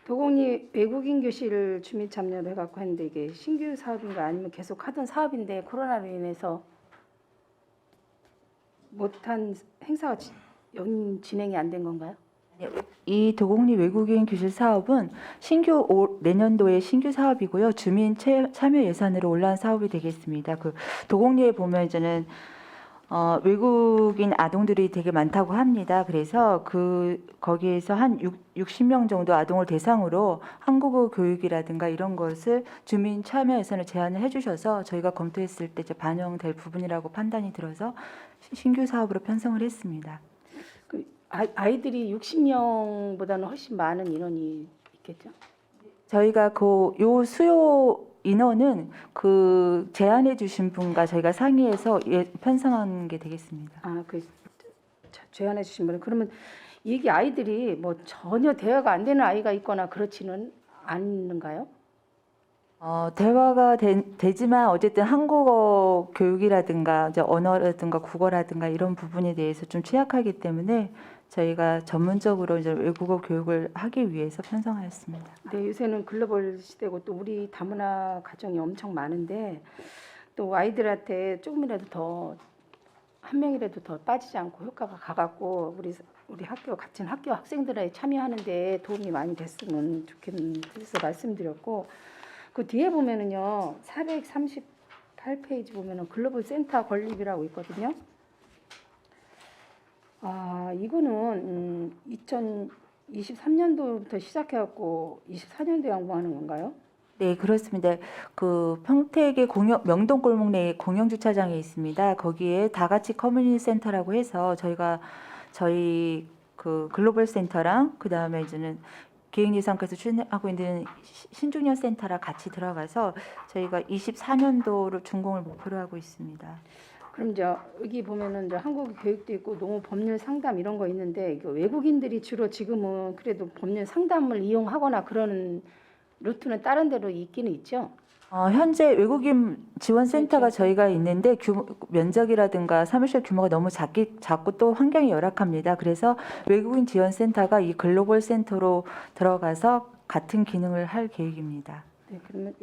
도곡리 외국인 교실 주민 참여를 해갖고 했는데 이게 신규 사업인가 아니면 계속 하던 사업인데 코로나로 인해서 못한 행사가 진행이 안 된 건가요? 이 도곡리 외국인 교실 사업은 내년도에 신규 사업이고요. 주민 참여 예산으로 올라온 사업이 되겠습니다. 그 도곡리에 보면 이제는 외국인 아동들이 되게 많다고 합니다. 그래서 거기에서 한 60명 정도 아동을 대상으로 한국어 교육이라든가 이런 것을 주민 참여 예산을 제안을 해주셔서 저희가 검토했을 때 이제 반영될 부분이라고 판단이 들어서 신규 사업으로 편성을 했습니다. 아이들이 60명보다는 훨씬 많은 인원이 있겠죠? 저희가 요 수요 인원은 그 제안해 주신 분과 저희가 상의해서 편성한 게 되겠습니다. 제안해 주신 분은 그러면 이게 아이들이 뭐 전혀 대화가 안 되는 아이가 있거나 그렇지는 않는가요? 대화가 되지만 어쨌든 한국어 교육이라든가 이제 언어라든가 국어라든가 이런 부분에 대해서 좀 취약하기 때문에 저희가 전문적으로 이제 외국어 교육을 하기 위해서 편성하였습니다. 네, 요새는 글로벌 시대고 또 우리 다문화 가정이 엄청 많은데 또 아이들한테 조금이라도 더 한 명이라도 더 빠지지 않고 효과가 가갖고 우리 학교 같은 학교 학생들의 참여하는데 도움이 많이 됐으면 좋겠는 그래서 말씀드렸고 그 뒤에 보면은요 438페이지 보면은 글로벌 센터 건립이라고 있거든요. 이거는 2023년도부터 시작해갖고 24년도 양보하는 건가요? 네, 그렇습니다. 그 평택의 명동골목 내에 공영주차장에 있습니다. 거기에 다같이 커뮤니티 센터라고 해서 저희 그 글로벌 센터랑 그 다음에 이제는 기획예산과에서 추진하고 있는 신중년 센터랑 같이 들어가서 저희가 24년도로 준공을 목표로 하고 있습니다. 그럼 이제 여기 보면은 이제 한국 교육도 있고 농업 법률 상담 이런 거 있는데 외국인들이 주로 지금은 그래도 법률 상담을 이용하거나 그러는 루트는 다른 데로 있기는 있죠. 현재 외국인 지원 센터가 저희가 있는데 면적이라든가 사무실 규모가 너무 작고 또 환경이 열악합니다. 그래서 외국인 지원 센터가 이 글로벌 센터로 들어가서 같은 기능을 할 계획입니다. 네, 그러면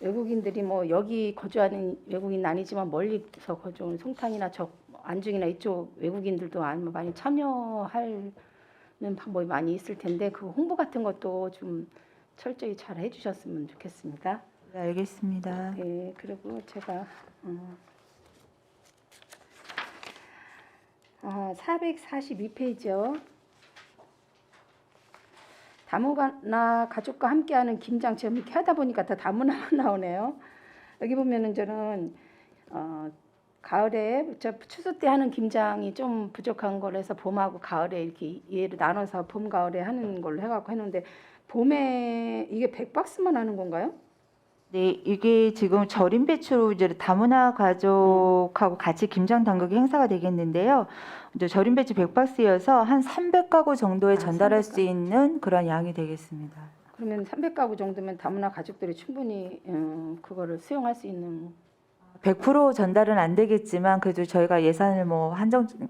외국인들이 뭐 여기 거주하는 외국인은 아니지만 멀리서 거주하는 송탄이나 안중이나 이쪽 외국인들도 아니면 많이 참여하는 방법이 많이 있을 텐데 그 홍보 같은 것도 좀 철저히 잘 해주셨으면 좋겠습니다. 네, 알겠습니다. 네, 그리고 제가 442페이지요. 다문화 가족과 함께하는 김장 체험 이렇게 하다 보니까 다 다문화만 나오네요. 여기 보면은 저는 가을에 추수 때 하는 김장이 좀 부족한 거라서 봄하고 가을에 이렇게 이해를 나눠서 봄 가을에 하는 걸로 해갖고 했는데 봄에 이게 100박스만 하는 건가요? 네, 이게 지금 절임 배추로 이제 다문화 가족하고 같이 김장 담그기 행사가 되겠는데요. 이제 절임 배추 100박스여서 한 300가구 정도에 전달할 수 있는 그런 양이 되겠습니다. 그러면 300가구 정도면 다문화 가족들이 충분히 그거를 수용할 수 있는 100% 전달은 안 되겠지만 그래도 저희가 예산을 뭐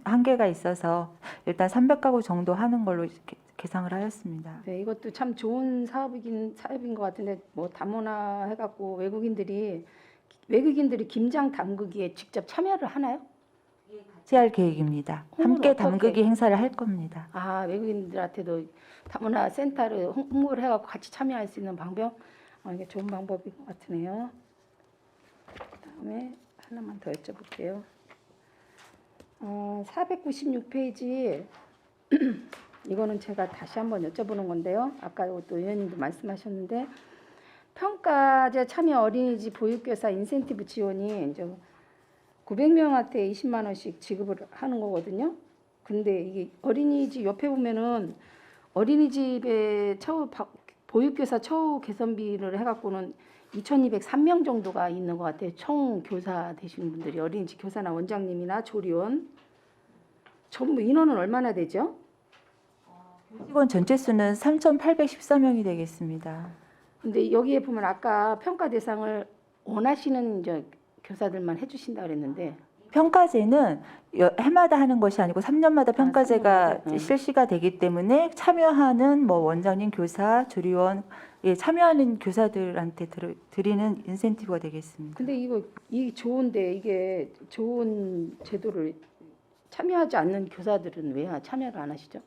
한계가 있어서 일단 300가구 정도 하는 걸로 이렇게 계상을 하였습니다. 네, 이것도 참 좋은 사업인 것 같은데 뭐 다문화 해갖고 외국인들이 김장 담그기에 직접 참여를 하나요? 같이 할 계획입니다. 함께 어떻게? 담그기 행사를 할 겁니다. 아, 외국인들한테도 다문화 센터를 홍보를 해갖고 같이 참여할 수 있는 방법? 이게 좋은 방법인 것 같으네요. 그다음에 하나만 더 여쭤볼게요. 496페이지 이거는 제가 다시 한번 여쭤보는 건데요. 아까 또 의원님도 말씀하셨는데 평가제 참여 어린이집 보육교사 인센티브 지원이 이제 900명한테 20만 원씩 지급을 하는 거거든요. 근데 이게 어린이집 옆에 보면은 어린이집에 보육교사 처우 개선비를 해갖고는 2,203명 정도가 있는 것 같아요. 총 교사 되신 분들이 어린이집 교사나 원장님이나 조리원 전부 인원은 얼마나 되죠? 직원 전체 수는 3,814명이 되겠습니다. 근데 여기에 보면 아까 평가 대상을 원하시는 이제 교사들만 해주신다 그랬는데 평가제는 해마다 하는 것이 아니고 3년마다 평가제가 3년마다, 실시가 되기 때문에 참여하는 뭐 원장님, 교사, 조리원 참여하는 교사들한테 드리는 인센티브가 되겠습니다. 근데 이 좋은데 이게 좋은 제도를 참여하지 않는 교사들은 왜 참여를 안 하시죠?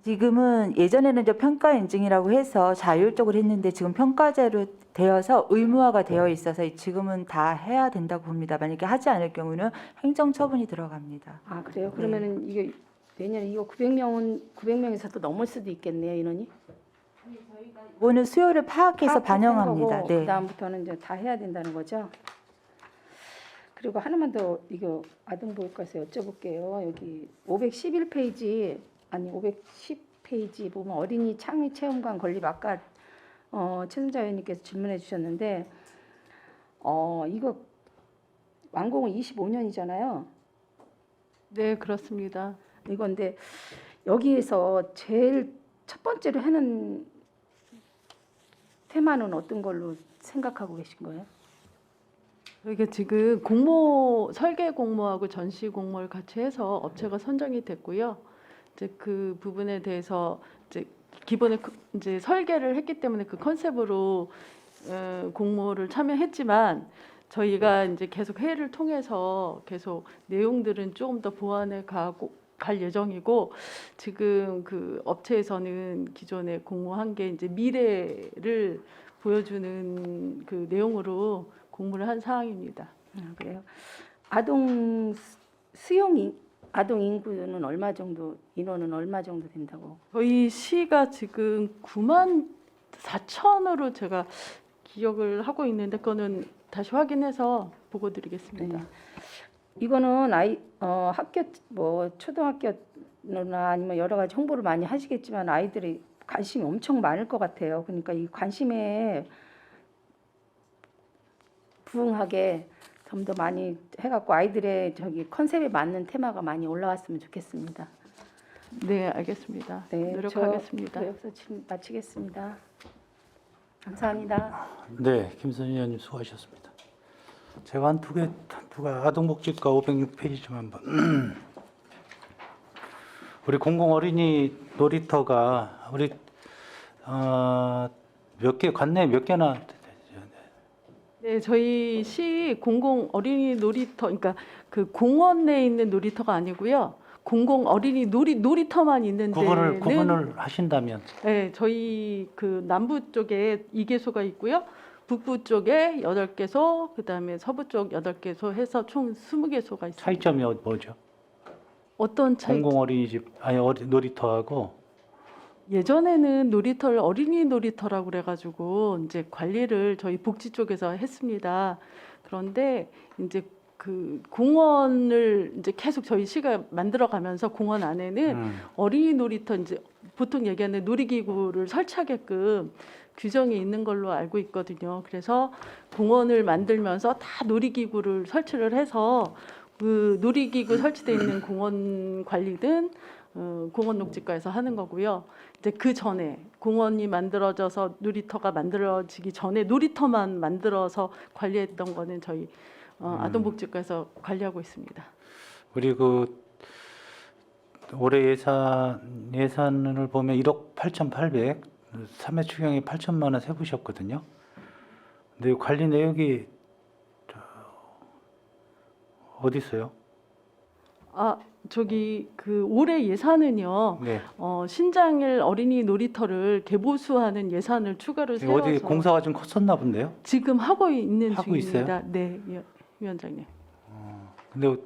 지금은 예전에는 이제 평가 인증이라고 해서 자율적으로 했는데 지금 평가제로 되어서 의무화가 되어 있어서 지금은 다 해야 된다고 봅니다. 만약에 하지 않을 경우는 행정 처분이 들어갑니다. 아 그래요? 그러면은 이게 내년에 이거 900명에서 또 넘을 수도 있겠네요 인원이? 이거는 수요를 파악해서 반영합니다. 그 네. 다음부터는 이제 다 해야 된다는 거죠. 그리고 하나만 더 이거 아동보육과에서 여쭤볼게요. 여기 511페이지 아니 510페이지 보면 어린이 창의 체험관 건립 아까 최순자 의원님께서 질문해 주셨는데 이거 완공은 25년이잖아요. 네, 그렇습니다. 이건데 여기에서 제일 첫 번째로 하는 테마는 어떤 걸로 생각하고 계신 거예요? 이게 지금 설계 공모하고 전시 공모를 같이 해서 업체가 선정이 됐고요. 이제 그 부분에 대해서 이제 기본에 이제 설계를 했기 때문에 그 컨셉으로 공모를 참여했지만 저희가 이제 계속 회의를 통해서 계속 내용들은 조금 더 보완해 갈 예정이고 지금 그 업체에서는 기존에 공모한 게 이제 미래를 보여주는 그 내용으로 공모를 한 사항입니다. 그래요. 아동 아동 인구는 얼마 정도 인원은 얼마 정도 된다고? 저희 시가 지금 9만 4천으로 제가 기억을 하고 있는데 그거는 다시 확인해서 보고 드리겠습니다. 네. 이거는 학교 뭐 초등학교나 아니면 여러 가지 홍보를 많이 하시겠지만 아이들이 관심이 엄청 많을 것 같아요. 그러니까 이 관심에 부응하게 좀 더 많이 해갖고 아이들의 컨셉에 맞는 테마가 많이 올라왔으면 좋겠습니다. 네, 알겠습니다. 네, 노력하겠습니다. 저 여기서 지금 마치겠습니다. 감사합니다. 네, 김선희 의원님 수고하셨습니다. 제가 한 두 개 아동복지과 506페이지 좀 한번. 우리 공공 어린이 놀이터가 우리 몇 개 관내 몇 개나 네, 저희 시 공공 어린이 놀이터, 그러니까 그 공원 내에 있는 놀이터가 아니고요. 공공 어린이 놀이터만 있는 데는 구분을 하신다면 네, 저희 그 남부 쪽에 2개소가 있고요. 북부 쪽에 8개소, 그다음에 서부 쪽 8개소 해서 총 20개소가 있습니다. 차이점이 뭐죠? 어떤 차이? 공공 어린이집 아니 놀이터하고 예전에는 놀이터를 어린이 놀이터라고 그래가지고 이제 관리를 저희 복지 쪽에서 했습니다. 그런데 이제 그 공원을 이제 계속 저희 시가 만들어가면서 공원 안에는 어린이 놀이터 이제 보통 얘기하는 놀이기구를 설치하게끔 규정이 있는 걸로 알고 있거든요. 그래서 공원을 만들면서 다 놀이기구를 설치를 해서 그 놀이기구 설치되어 있는 공원 관리든 공원녹지과에서 하는 거고요. 이제 그 전에 공원이 만들어져서 놀이터가 만들어지기 전에 놀이터만 만들어서 관리했던 거는 저희 아동복지과에서 관리하고 있습니다. 우리 그 올해 예산을 보면 1억 8,800, 3회 추경에 8천만 원 세부셨거든요. 근데 이 관리 내역이 어디 있어요? 저기 그 올해 예산은요. 네. 신장일 어린이 놀이터를 개보수하는 예산을 추가로 세워서 어디 공사가 좀 컸었나 본데요? 지금 하고 있는 하고 중입니다. 네, 위원장님. 근데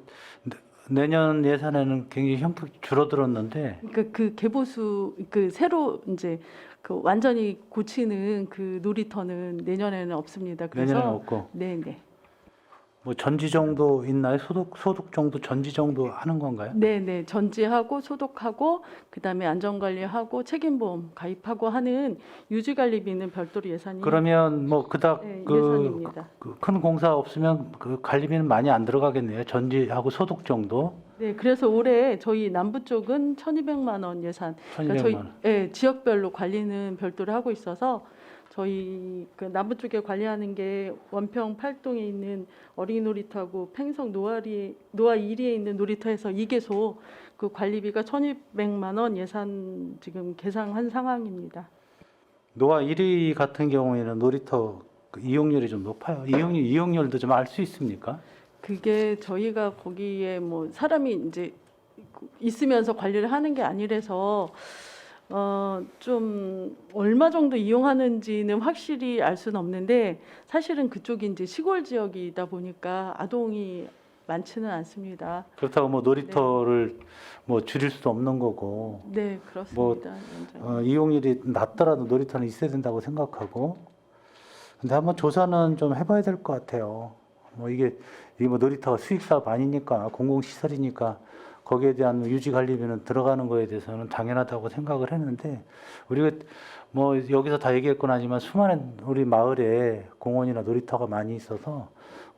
내년 예산에는 굉장히 형폭 줄어들었는데 그러니까 그 개보수 그 새로 이제 그 완전히 고치는 그 놀이터는 내년에는 없습니다. 그래서 내년에는 없고 네, 네. 뭐 전지 정도 있나요? 소득 정도 전지 정도 하는 건가요? 네, 네. 전지하고 소독하고 그다음에 안전관리하고 책임보험 가입하고 하는 유지관리비는 별도로 예산이 그러면 뭐 그닥 네, 그 예산입니다. 큰 공사 없으면 그 관리비는 많이 안 들어가겠네요. 전지하고 소득 정도 네, 그래서 올해 저희 남부 쪽은 1,200만 원 예산. 1,200만 저희 원. 지역별로 관리는 별도로 하고 있어서 저희 그 남부 쪽에 관리하는 게 원평 8동에 있는 어린이 놀이터하고 팽성 노아 1위에 있는 놀이터에서 2개소 그 관리비가 1,200만 원 예산 지금 계상한 상황입니다. 노아 1위 같은 경우에는 놀이터 그 이용률이 좀 높아요. 이용률도 좀 알 수 있습니까? 그게 저희가 거기에 뭐 사람이 이제 있으면서 관리를 하는 게 아니라서 좀 얼마 정도 이용하는지는 확실히 알 수는 없는데 사실은 그쪽이 이제 시골 지역이다 보니까 아동이 많지는 않습니다. 그렇다고 뭐 놀이터를 뭐 줄일 수도 없는 거고 네, 그렇습니다. 위원장님. 이용률이 낮더라도 놀이터는 있어야 된다고 생각하고 근데 한번 조사는 좀 해봐야 될 것 같아요. 뭐 이게 뭐 놀이터가 수익 사업 아니니까 공공시설이니까 거기에 대한 유지 관리비는 들어가는 거에 대해서는 당연하다고 생각을 했는데 우리가 뭐 여기서 다 얘기했건 하지만 수많은 우리 마을에 공원이나 놀이터가 많이 있어서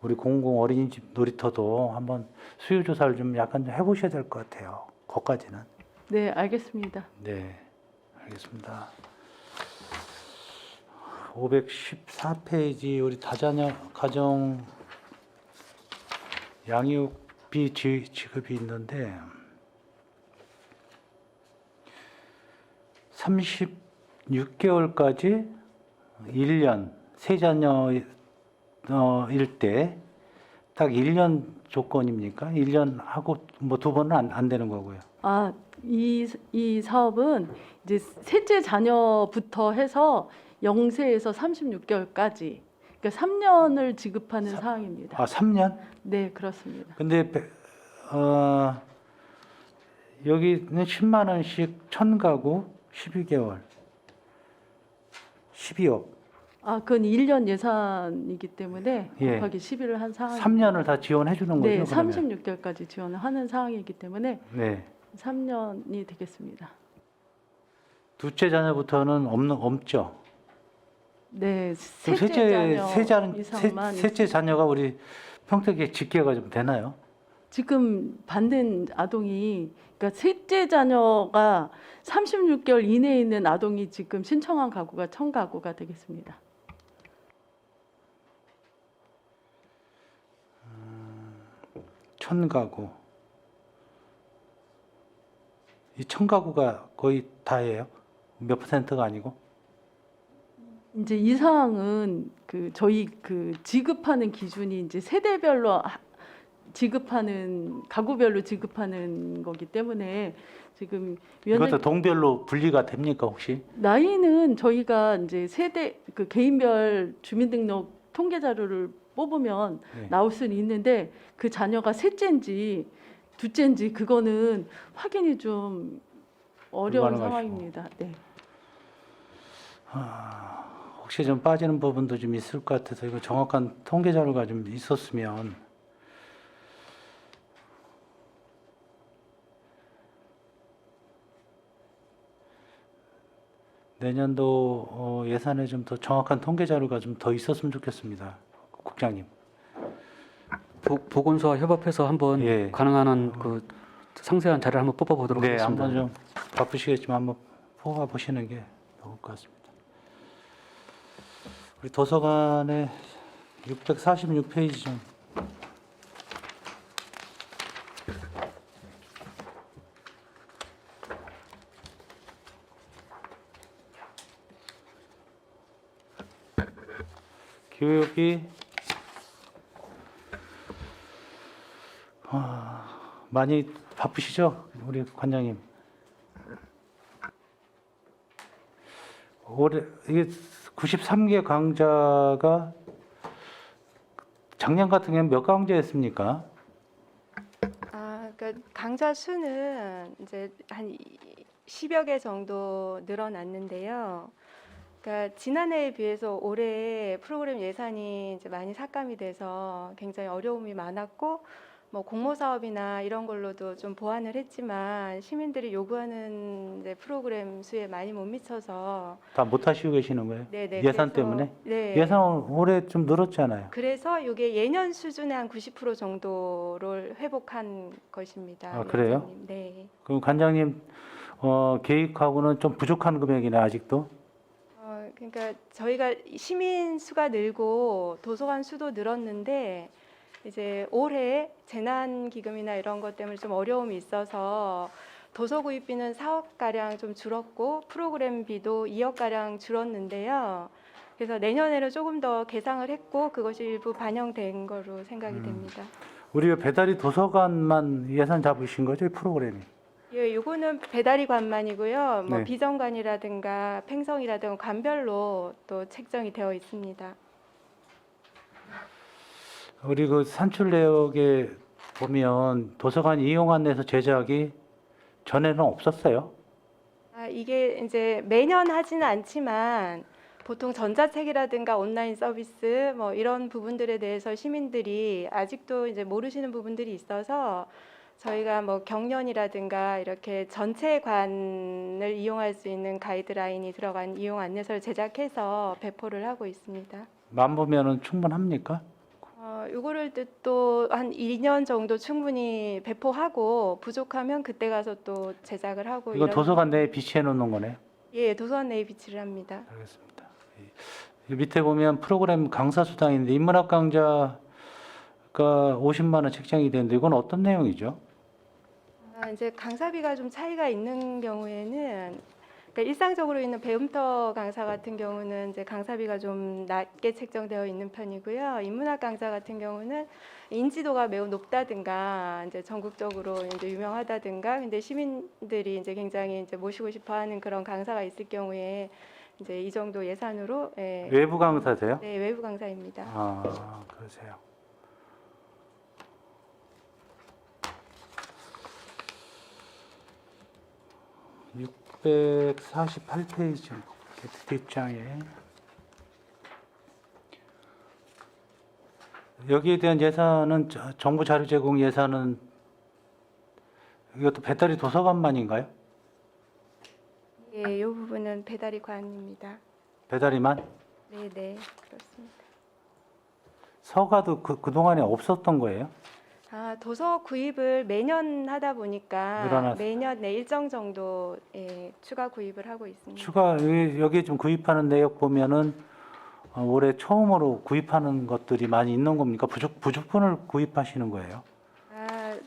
우리 공공 어린이집 놀이터도 한번 수요 조사를 좀 약간 좀 해보셔야 될 것 같아요. 거기까지는. 네, 알겠습니다. 네, 알겠습니다. 514페이지 우리 다자녀 가정 양육비 지급이 있는데 36개월까지 1년 세 자녀일 때 딱 1년 조건입니까? 1년 하고 뭐 두 번은 안 되는 거고요. 이 사업은 이제 셋째 자녀부터 해서 0세에서 36개월까지 그러니까 3년을 지급하는 사항입니다. 3년? 네, 그렇습니다. 근데 여기는 10만 원씩 1,000가구 12개월 12억. 그건 1년 예산이기 때문에 예. 곱하기 11을 한 상황. 3년을 다 지원해 주는 거죠? 네, 그러면? 36개월까지 지원을 하는 상황이기 때문에 네. 3년이 되겠습니다. 둘째 자녀부터는 없죠. 네, 그럼 셋째 이상만 셋째 자녀가 우리 평택에 집계가 좀 되나요? 지금 받는 아동이 그러니까 셋째 자녀가 36개월 이내에 있는 아동이 지금 신청한 가구가 1,000가구가 되겠습니다. 1,000가구. 이 1,000가구가 거의 다예요? 몇 퍼센트가 아니고? 이제 이 사항은 그 저희 그 지급하는 기준이 이제 세대별로 지급하는 가구별로 지급하는 거기 때문에 지금 이것도 동별로 분리가 됩니까 혹시? 나이는 저희가 이제 세대 그 개인별 주민등록 통계 자료를 뽑으면 네. 나올 수는 있는데 그 자녀가 셋째인지 둘째인지 그거는 확인이 좀 어려운 불가능하시고. 상황입니다. 네. 혹시 좀 빠지는 부분도 좀 있을 것 같아서 이거 정확한 통계 자료가 좀 있었으면 내년도 예산에 좀 더 정확한 통계 자료가 좀 더 있었으면 좋겠습니다. 국장님. 보건소와 협업해서 한번 예. 가능한 한 그 상세한 자료를 한번 뽑아보도록 네, 하겠습니다. 한번 좀 바쁘시겠지만 한번 뽑아 보시는 게 좋을 것 같습니다. 우리 도서관에 646페이지 좀. 교육이 많이 바쁘시죠, 우리 관장님? 올해 이게 93개 강좌가 작년 같은 경우는 몇 강좌였습니까? 그러니까 강좌 수는 이제 한 10여 개 정도 늘어났는데요. 그러니까 지난해에 비해서 올해 프로그램 예산이 이제 많이 삭감이 돼서 굉장히 어려움이 많았고, 뭐 공모 사업이나 이런 걸로도 좀 보완을 했지만 시민들이 요구하는 이제 프로그램 수에 많이 못 미쳐서 다 못 하시고 계시는 거예요? 네네, 예산 그래서- 때문에? 네. 예산은 올해 좀 늘었잖아요. 그래서 이게 예년 수준의 한 90% 정도를 회복한 것입니다. 아, 그래요? 위원장님. 네. 그럼 관장님 계획하고는 좀 부족한 금액이네 아직도. 그러니까 저희가 시민 수가 늘고 도서관 수도 늘었는데 이제 올해 재난 기금이나 이런 것 때문에 좀 어려움이 있어서 도서 구입비는 4억 가량 좀 줄었고 프로그램비도 2억 가량 줄었는데요. 그래서 내년에는 조금 더 개상을 했고 그것이 일부 반영된 거로 생각이 됩니다. 우리가 배달이 도서관만 예산 잡으신 거죠, 이 프로그램이? 예, 요거는 배달이 관만이고요. 뭐 네. 비정관이라든가 팽성이라든가 관별로 또 책정이 되어 있습니다. 우리 그 산출 내역에 보면 도서관 이용 안내서 제작이 전에는 없었어요. 이게 이제 매년 하지는 않지만 보통 전자책이라든가 온라인 서비스 뭐 이런 부분들에 대해서 시민들이 아직도 이제 모르시는 부분들이 있어서 저희가 뭐 경련이라든가 이렇게 전체 관을 이용할 수 있는 가이드라인이 들어간 이용 안내서를 제작해서 배포를 하고 있습니다. 만 보면은 충분합니까? 요거를 또 한 2년 정도 충분히 배포하고 부족하면 그때 가서 또 제작을 하고 이건 이런- 도서관 내에 비치해 놓는 거네요. 예, 도서관 내에 비치를 합니다. 알겠습니다. 이 밑에 보면 프로그램 강사 수당인데 인문학 강좌가 50만 원 책정이 되는데 이건 어떤 내용이죠? 이제 강사비가 좀 차이가 있는 경우에는 그러니까 일상적으로 있는 배움터 강사 같은 경우는 이제 강사비가 좀 낮게 책정되어 있는 편이고요. 인문학 강사 같은 경우는 인지도가 매우 높다든가 이제 전국적으로 이제 유명하다든가 근데 시민들이 이제 굉장히 이제 모시고 싶어하는 그런 강사가 있을 경우에 이제 이 정도 예산으로 외부 강사세요? 네, 외부 강사입니다. 아, 그러세요. (648페이지) 뒷장에 여기에 대한 예산은 정부 자료 제공 예산은 이것도 배달이 도서관만인가요? 예, 이 부분은 배달이 관입니다. 배달이만? 네, 네, 그렇습니다. 서가도 그동안에 없었던 거예요? 도서 구입을 매년 하다 보니까 늘어났어요. 매년 일정 정도 추가 구입을 하고 있습니다. 추가 여기 좀 구입하는 내역 보면은 올해 처음으로 구입하는 것들이 많이 있는 겁니까? 부족분을 구입하시는 거예요?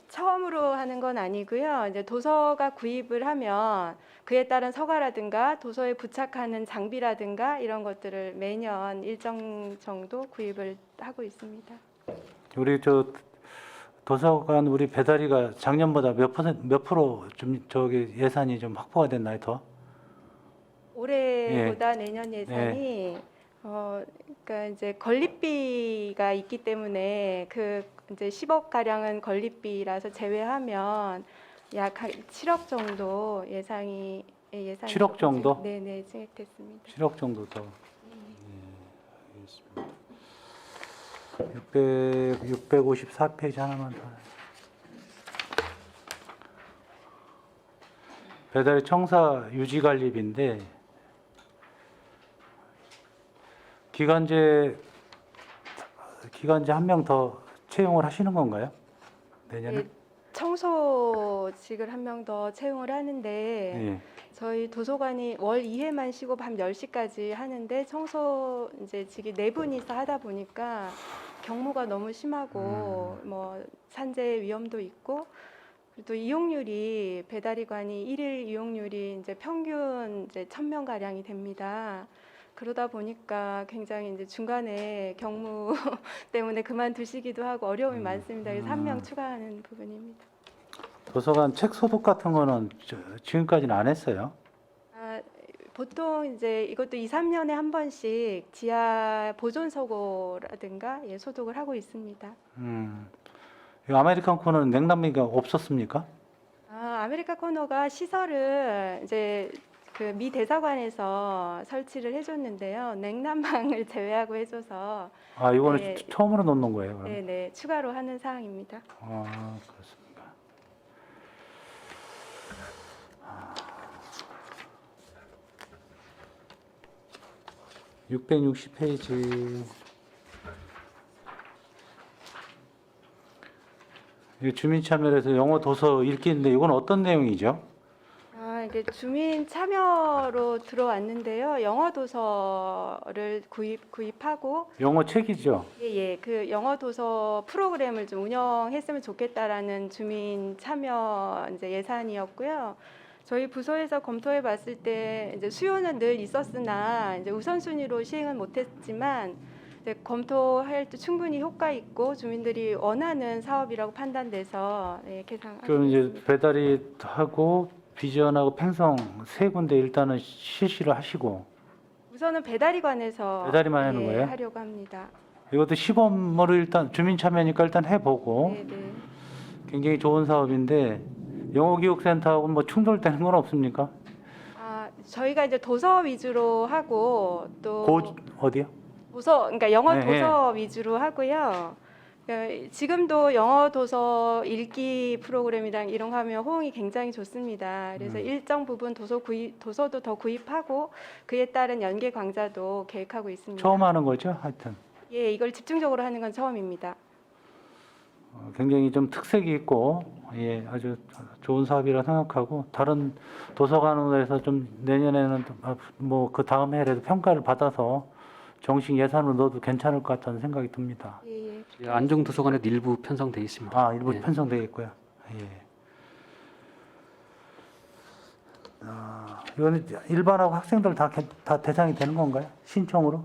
처음으로 하는 건 아니고요. 이제 도서가 구입을 하면 그에 따른 서가라든가 도서에 부착하는 장비라든가 이런 것들을 매년 일정 정도 구입을 하고 있습니다. 우리 도서관 우리 배달이가 작년보다 몇 프로 좀 저기 예산이 좀 확보가 됐나요 더? 올해보다 내년 예산이 그러니까 이제 건립비가 있기 때문에 그 이제 10억 가량은 건립비라서 제외하면 약 7억 정도 예산이 7억 정도? 네네 증액됐습니다. 7억 정도 더. 예, 알겠습니다. 654페이지 하나만 더. 배달의 청사 유지관리비인데 기간제 한 명 더 채용을 하시는 건가요? 내년에? 네, 청소직을 한 명 더 채용을 하는데 예. 저희 도서관이 월 2회만 쉬고 밤 10시까지 하는데 청소 이제 직이 4분이서 하다 보니까 경무가 너무 심하고 뭐 산재 위험도 있고 그리고 또 이용률이 배달이관이 일일 이용률이 이제 평균 이제 1,000명 가량이 됩니다. 그러다 보니까 굉장히 이제 중간에 경무 때문에 그만두시기도 하고 어려움이 많습니다. 그래서 한 명 추가하는 부분입니다. 도서관 책 소독 같은 거는 지금까지는 안 했어요. 아, 보통 이제 이것도 2, 3년에 한 번씩 지하 보존서고라든가 예, 소독을 하고 있습니다. 이 아메리칸 코너는 냉담기가 없었습니까? 아, 아메리카 코너가 시설을 이제 그 미 대사관에서 설치를 해줬는데요. 냉난방을 제외하고 해줘서 아, 이거는 네. 처음으로 넣는 거예요, 그럼? 네네 추가로 하는 사항입니다. 아, 그렇습니까? 660페이지. 주민 참여에서 영어 도서 읽기인데 이건 어떤 내용이죠? 아, 이게 주민 참여로 들어왔는데요. 영어 도서를 구입하고 영어 책이죠? 예, 그 영어 도서 프로그램을 좀 운영했으면 좋겠다라는 주민 참여 이제 예산이었고요. 저희 부서에서 검토해 봤을 때 이제 수요는 늘 있었으나 이제 우선순위로 시행은 못했지만 이제 검토할 때 충분히 효과 있고 주민들이 원하는 사업이라고 판단돼서 예, 개상하고 그럼 이제 있습니다. 배달이 하고 비전하고 팽성 세 군데 일단은 실시를 하시고 우선은 배달이관에서 배달이만 하는 거예요? 하려고 합니다. 이것도 시범으로 일단 주민 참여니까 일단 해보고 네, 네. 굉장히 좋은 사업인데 영어교육센터하고 뭐 충돌되는 건 없습니까? 아, 저희가 이제 도서 위주로 하고 또 어디요? 그러니까 영어 네, 도서 위주로 하고요. 그러니까 지금도 영어 도서 읽기 프로그램이랑 이런 거 하면 호응이 굉장히 좋습니다. 그래서 일정 부분 도서도 더 구입하고 그에 따른 연계 강좌도 계획하고 있습니다. 처음 하는 거죠, 하여튼. 예, 이걸 집중적으로 하는 건 처음입니다. 굉장히 좀 특색이 있고 예, 아주 좋은 사업이라 생각하고 다른 도서관에서 좀 내년에는 뭐 그 다음 해라도 평가를 받아서 정식 예산으로 넣어도 괜찮을 것 같다는 생각이 듭니다. 예, 예. 예, 안중 도서관에도 일부 편성돼 있습니다. 아, 일부 예. 편성되겠고요. 예. 이거는 일반하고 학생들 다 대상이 되는 건가요? 신청으로?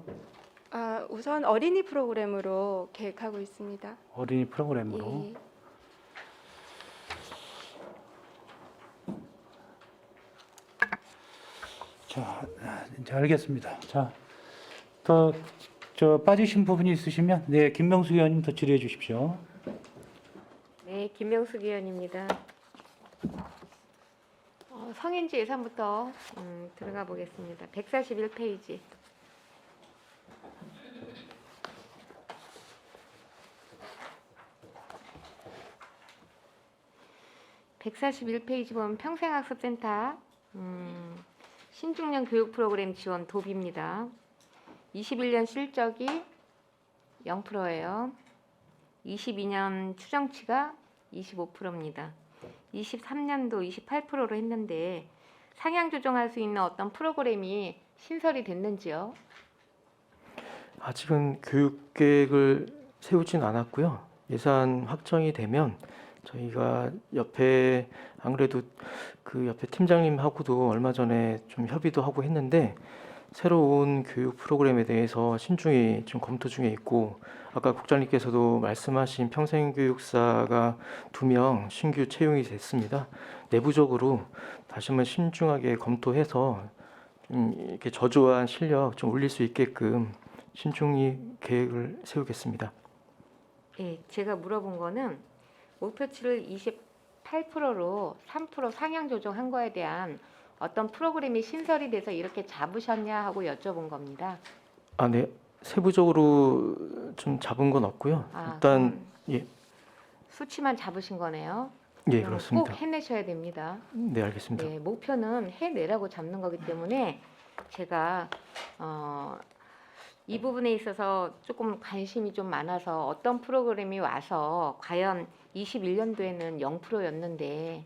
아, 우선 어린이 프로그램으로 계획하고 있습니다. 어린이 프로그램으로. 예. 자, 이제 알겠습니다. 자, 더 빠지신 부분이 있으시면 네, 김명수 의원님 더 질의해 주십시오. 네, 김명숙 의원입니다. 성인지 예산부터 들어가 보겠습니다. 141페이지. (141페이지) 보면 평생학습센터 신중년 교육 프로그램 지원 도비입니다. 21년 실적이 0%예요. 22년 추정치가 25%입니다. 23년도 28%로 했는데 상향 조정할 수 있는 어떤 프로그램이 신설이 됐는지요? 아직은 교육 계획을 세우진 않았고요. 예산 확정이 되면 저희가 옆에 안 그래도 그 옆에 팀장님하고도 얼마 전에 좀 협의도 하고 했는데 새로운 교육 프로그램에 대해서 신중히 좀 검토 중에 있고 아까 국장님께서도 말씀하신 평생교육사가 2명 신규 채용이 됐습니다. 내부적으로 다시 한번 신중하게 검토해서 좀 이렇게 저조한 실력 좀 올릴 수 있게끔 신중히 계획을 세우겠습니다. 예, 제가 물어본 거는 목표치를 28%로 3% 상향 조정한 거에 대한 어떤 프로그램이 신설이 돼서 이렇게 잡으셨냐 하고 여쭤본 겁니다. 아, 네. 세부적으로 좀 잡은 건 없고요. 일단 예, 수치만 잡으신 거네요. 예, 그러면 그렇습니다. 꼭 해내셔야 됩니다. 네, 알겠습니다. 네, 목표는 해내라고 잡는 거기 때문에 제가 이 부분에 있어서 조금 관심이 좀 많아서 어떤 프로그램이 와서 과연 21년도에는 0%였는데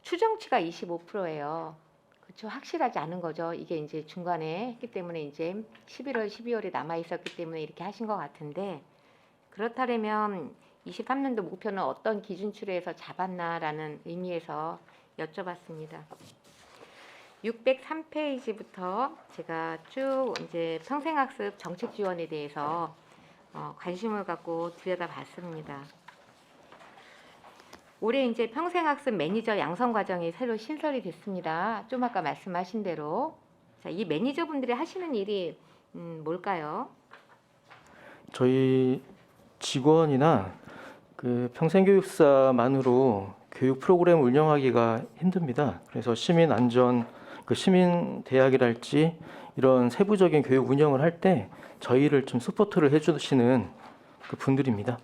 추정치가 25%예요. 그렇죠. 확실하지 않은 거죠. 이게 이제 중간에 했기 때문에 이제 11월, 12월에 남아 있었기 때문에 이렇게 하신 것 같은데, 그렇다면 23년도 목표는 어떤 기준치로 잡았나라는 의미에서 여쭤봤습니다. 603페이지부터 제가 쭉 이제 평생학습 정책 지원에 대해서 관심을 갖고 들여다봤습니다. 올해 이제 평생학습 매니저 양성 과정이 새로 신설이 됐습니다. 좀 아까 말씀하신 대로. 자, 이 매니저분들이 하시는 일이 뭘까요? 저희 직원이나 그 평생교육사만으로 교육 프로그램 운영하기가 힘듭니다. 그래서 시민 안전, 그 시민 대학이랄지 이런 세부적인 교육 운영을 할 때 저희를 좀 서포트를 해주시는 그 분들입니다.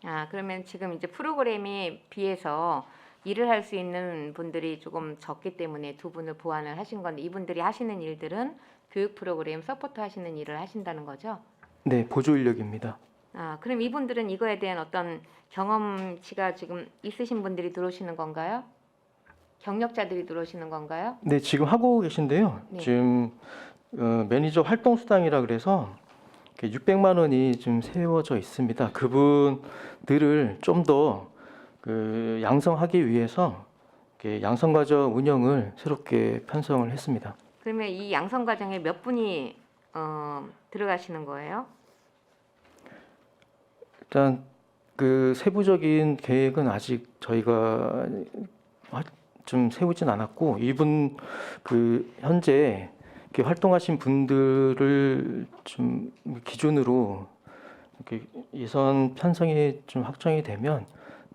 아, 그러면 지금 이제 프로그램에 비해서 일을 할 수 있는 분들이 조금 적기 때문에 두 분을 보완을 하신 건데, 이분들이 하시는 일들은 교육 프로그램 서포트 하시는 일을 하신다는 거죠? 네, 보조 인력입니다. 아, 그럼 이분들은 이거에 대한 어떤 경험치가 지금 있으신 분들이 들어오시는 건가요? 경력자들이 들어오시는 건가요? 네, 지금 하고 계신데요. 네. 지금 매니저 활동 수당이라 그래서 600만 원이 좀 세워져 있습니다. 그분들을 좀 더 그 양성하기 위해서 이렇게 양성 과정 운영을 새롭게 편성을 했습니다. 그러면 이 양성 과정에 몇 분이 들어가시는 거예요? 일단 그 세부적인 계획은 아직 저희가 좀 세우진 않았고, 이분 그 현재 이렇게 활동하신 분들을 좀 기준으로 이렇게 예산 편성이 좀 확정이 되면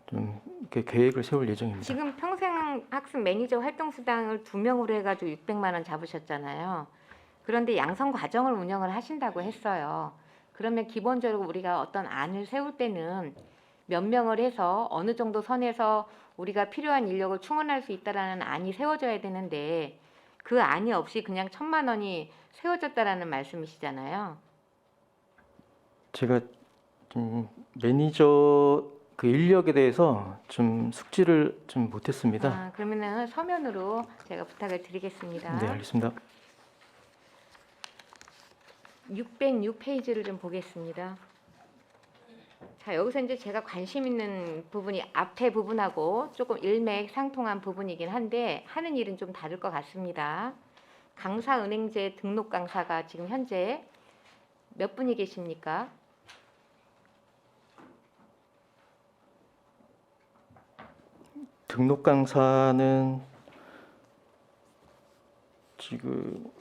좀 이렇게 계획을 세울 예정입니다. 지금 평생학습 매니저 활동 수당을 2명으로 해가지고 600만 원 잡으셨잖아요. 그런데 양성 과정을 운영을 하신다고 했어요. 그러면 기본적으로 우리가 어떤 안을 세울 때는 몇 명을 해서 어느 정도 선에서 우리가 필요한 인력을 충원할 수 있다라는 안이 세워져야 되는데, 그 안이 없이 그냥 1,000만 원이 세워졌다라는 말씀이시잖아요. 제가 좀 매니저 그 인력에 대해서 좀 숙지를 좀 못했습니다. 아, 그러면은 서면으로 제가 부탁을 드리겠습니다. 네, 알겠습니다. 606페이지를 좀 보겠습니다. 자, 여기서 이제 제가 관심 있는 부분이 앞에 부분하고 조금 일맥상통한 부분이긴 한데 하는 일은 좀 다를 것 같습니다. 강사은행제 등록 강사가 지금 현재 몇 분이 계십니까? 등록 강사는 지금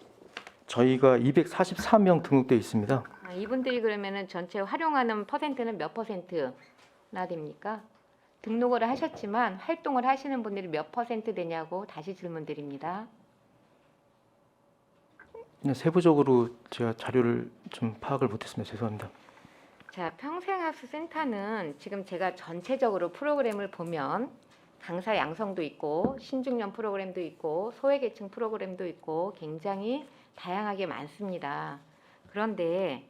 저희가 244명 등록되어 있습니다. 아, 이분들이 그러면은 전체 활용하는 퍼센트는 몇 퍼센트나 됩니까? 등록을 하셨지만 활동을 하시는 분들이 몇 퍼센트 되냐고 다시 질문드립니다. 세부적으로 제가 자료를 좀 파악을 못했습니다. 죄송합니다. 자, 평생학습센터는 지금 제가 전체적으로 프로그램을 보면 강사 양성도 있고 신중년 프로그램도 있고 소외계층 프로그램도 있고 굉장히 다양하게 많습니다. 그런데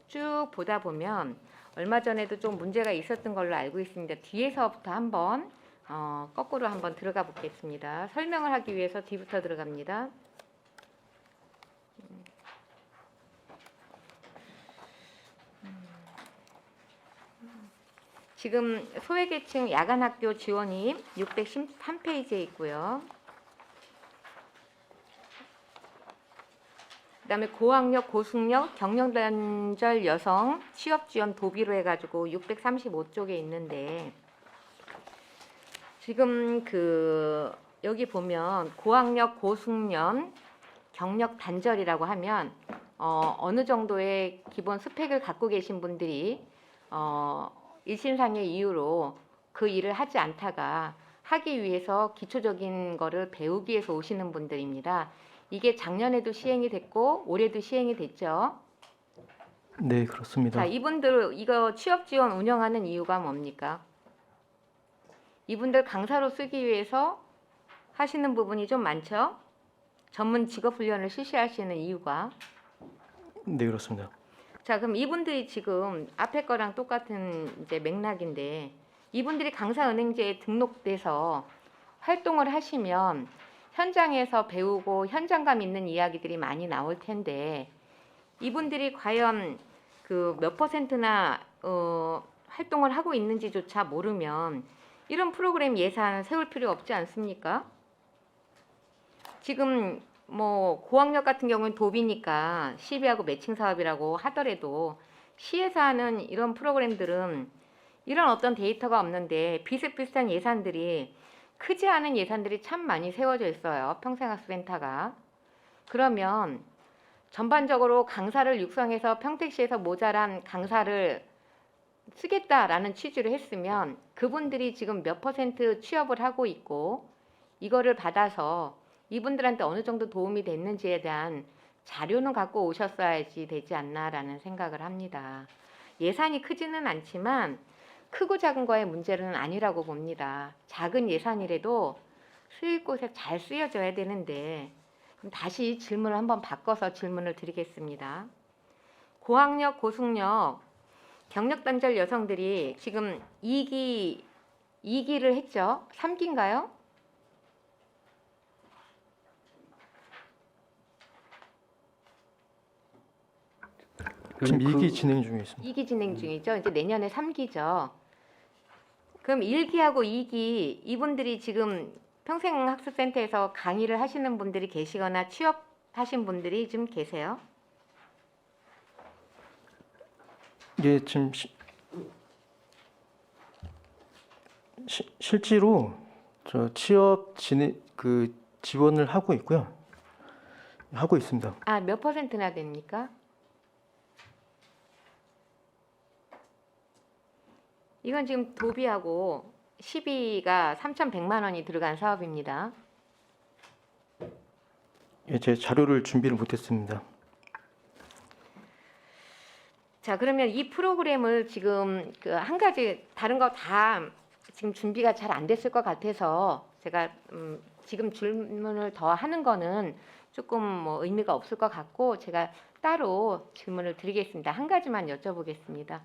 쭉 보다 보면 얼마 전에도 좀 문제가 있었던 걸로 알고 있습니다. 뒤에서부터 한번 거꾸로 한번 들어가 보겠습니다. 설명을 하기 위해서 뒤부터 들어갑니다. 지금 소외계층 야간학교 지원이 613페이지에 있고요. 그다음에 고학력, 고숙력, 경력단절 여성 취업지원 도비로 해가지고 635쪽에 있는데, 지금 그 여기 보면 고학력, 고숙련, 경력 단절이라고 하면 어느 정도의 기본 스펙을 갖고 계신 분들이 일신상의 이유로 그 일을 하지 않다가 하기 위해서 기초적인 거를 배우기 위해서 오시는 분들입니다. 이게 작년에도 시행이 됐고 올해도 시행이 됐죠. 네, 그렇습니다. 자, 이분들 이거 취업 지원 운영하는 이유가 뭡니까? 이분들 강사로 쓰기 위해서 하시는 부분이 좀 많죠. 전문 직업 훈련을 실시하시는 이유가. 네, 그렇습니다. 자, 그럼 이분들이 지금 앞에 거랑 똑같은 이제 맥락인데 이분들이 강사은행제에 등록돼서 활동을 하시면 현장에서 배우고 현장감 있는 이야기들이 많이 나올 텐데 이분들이 과연 그 몇 퍼센트나 활동을 하고 있는지조차 모르면 이런 프로그램 예산 세울 필요 없지 않습니까? 지금 뭐 고학력 같은 경우는 도비니까 시비하고 매칭 사업이라고 하더라도 시에서 하는 이런 프로그램들은 이런 어떤 데이터가 없는데 비슷비슷한 예산들이 크지 않은 예산들이 참 많이 세워져 있어요. 평생학습센터가. 그러면 전반적으로 강사를 육성해서 평택시에서 모자란 강사를 쓰겠다라는 취지로 했으면 그분들이 지금 몇 퍼센트 취업을 하고 있고 이거를 받아서 이분들한테 어느 정도 도움이 됐는지에 대한 자료는 갖고 오셨어야지 되지 않나라는 생각을 합니다. 예산이 크지는 않지만 크고 작은 거의 문제는 아니라고 봅니다. 작은 예산이라도 쓰일 곳에 잘 쓰여져야 되는데 그럼 다시 질문을 한번 바꿔서 질문을 드리겠습니다. 고학력, 고숙력, 경력단절 여성들이 지금 2기를 했죠? 3기인가요? 지금 그 2기 진행 중에 있습니다. 2기 진행 중이죠. 이제 내년에 3기죠. 그럼 1기하고 2기 이분들이 지금 평생학습센터에서 강의를 하시는 분들이 계시거나 취업하신 분들이 좀 계세요? 예, 지금 실제로 저 취업 지원을 하고 있고요. 하고 있습니다. 아, 몇 퍼센트나 됩니까? 이건 지금 도비하고 시비가 3,100만 원이 들어간 사업입니다. 예, 제 자료를 준비를 못했습니다. 자, 그러면 이 프로그램을 지금 그 한 가지 다른 거 다 지금 준비가 잘 안 됐을 것 같아서 제가 지금 질문을 더 하는 거는 조금 뭐 의미가 없을 것 같고 제가 따로 질문을 드리겠습니다. 한 가지만 여쭤보겠습니다.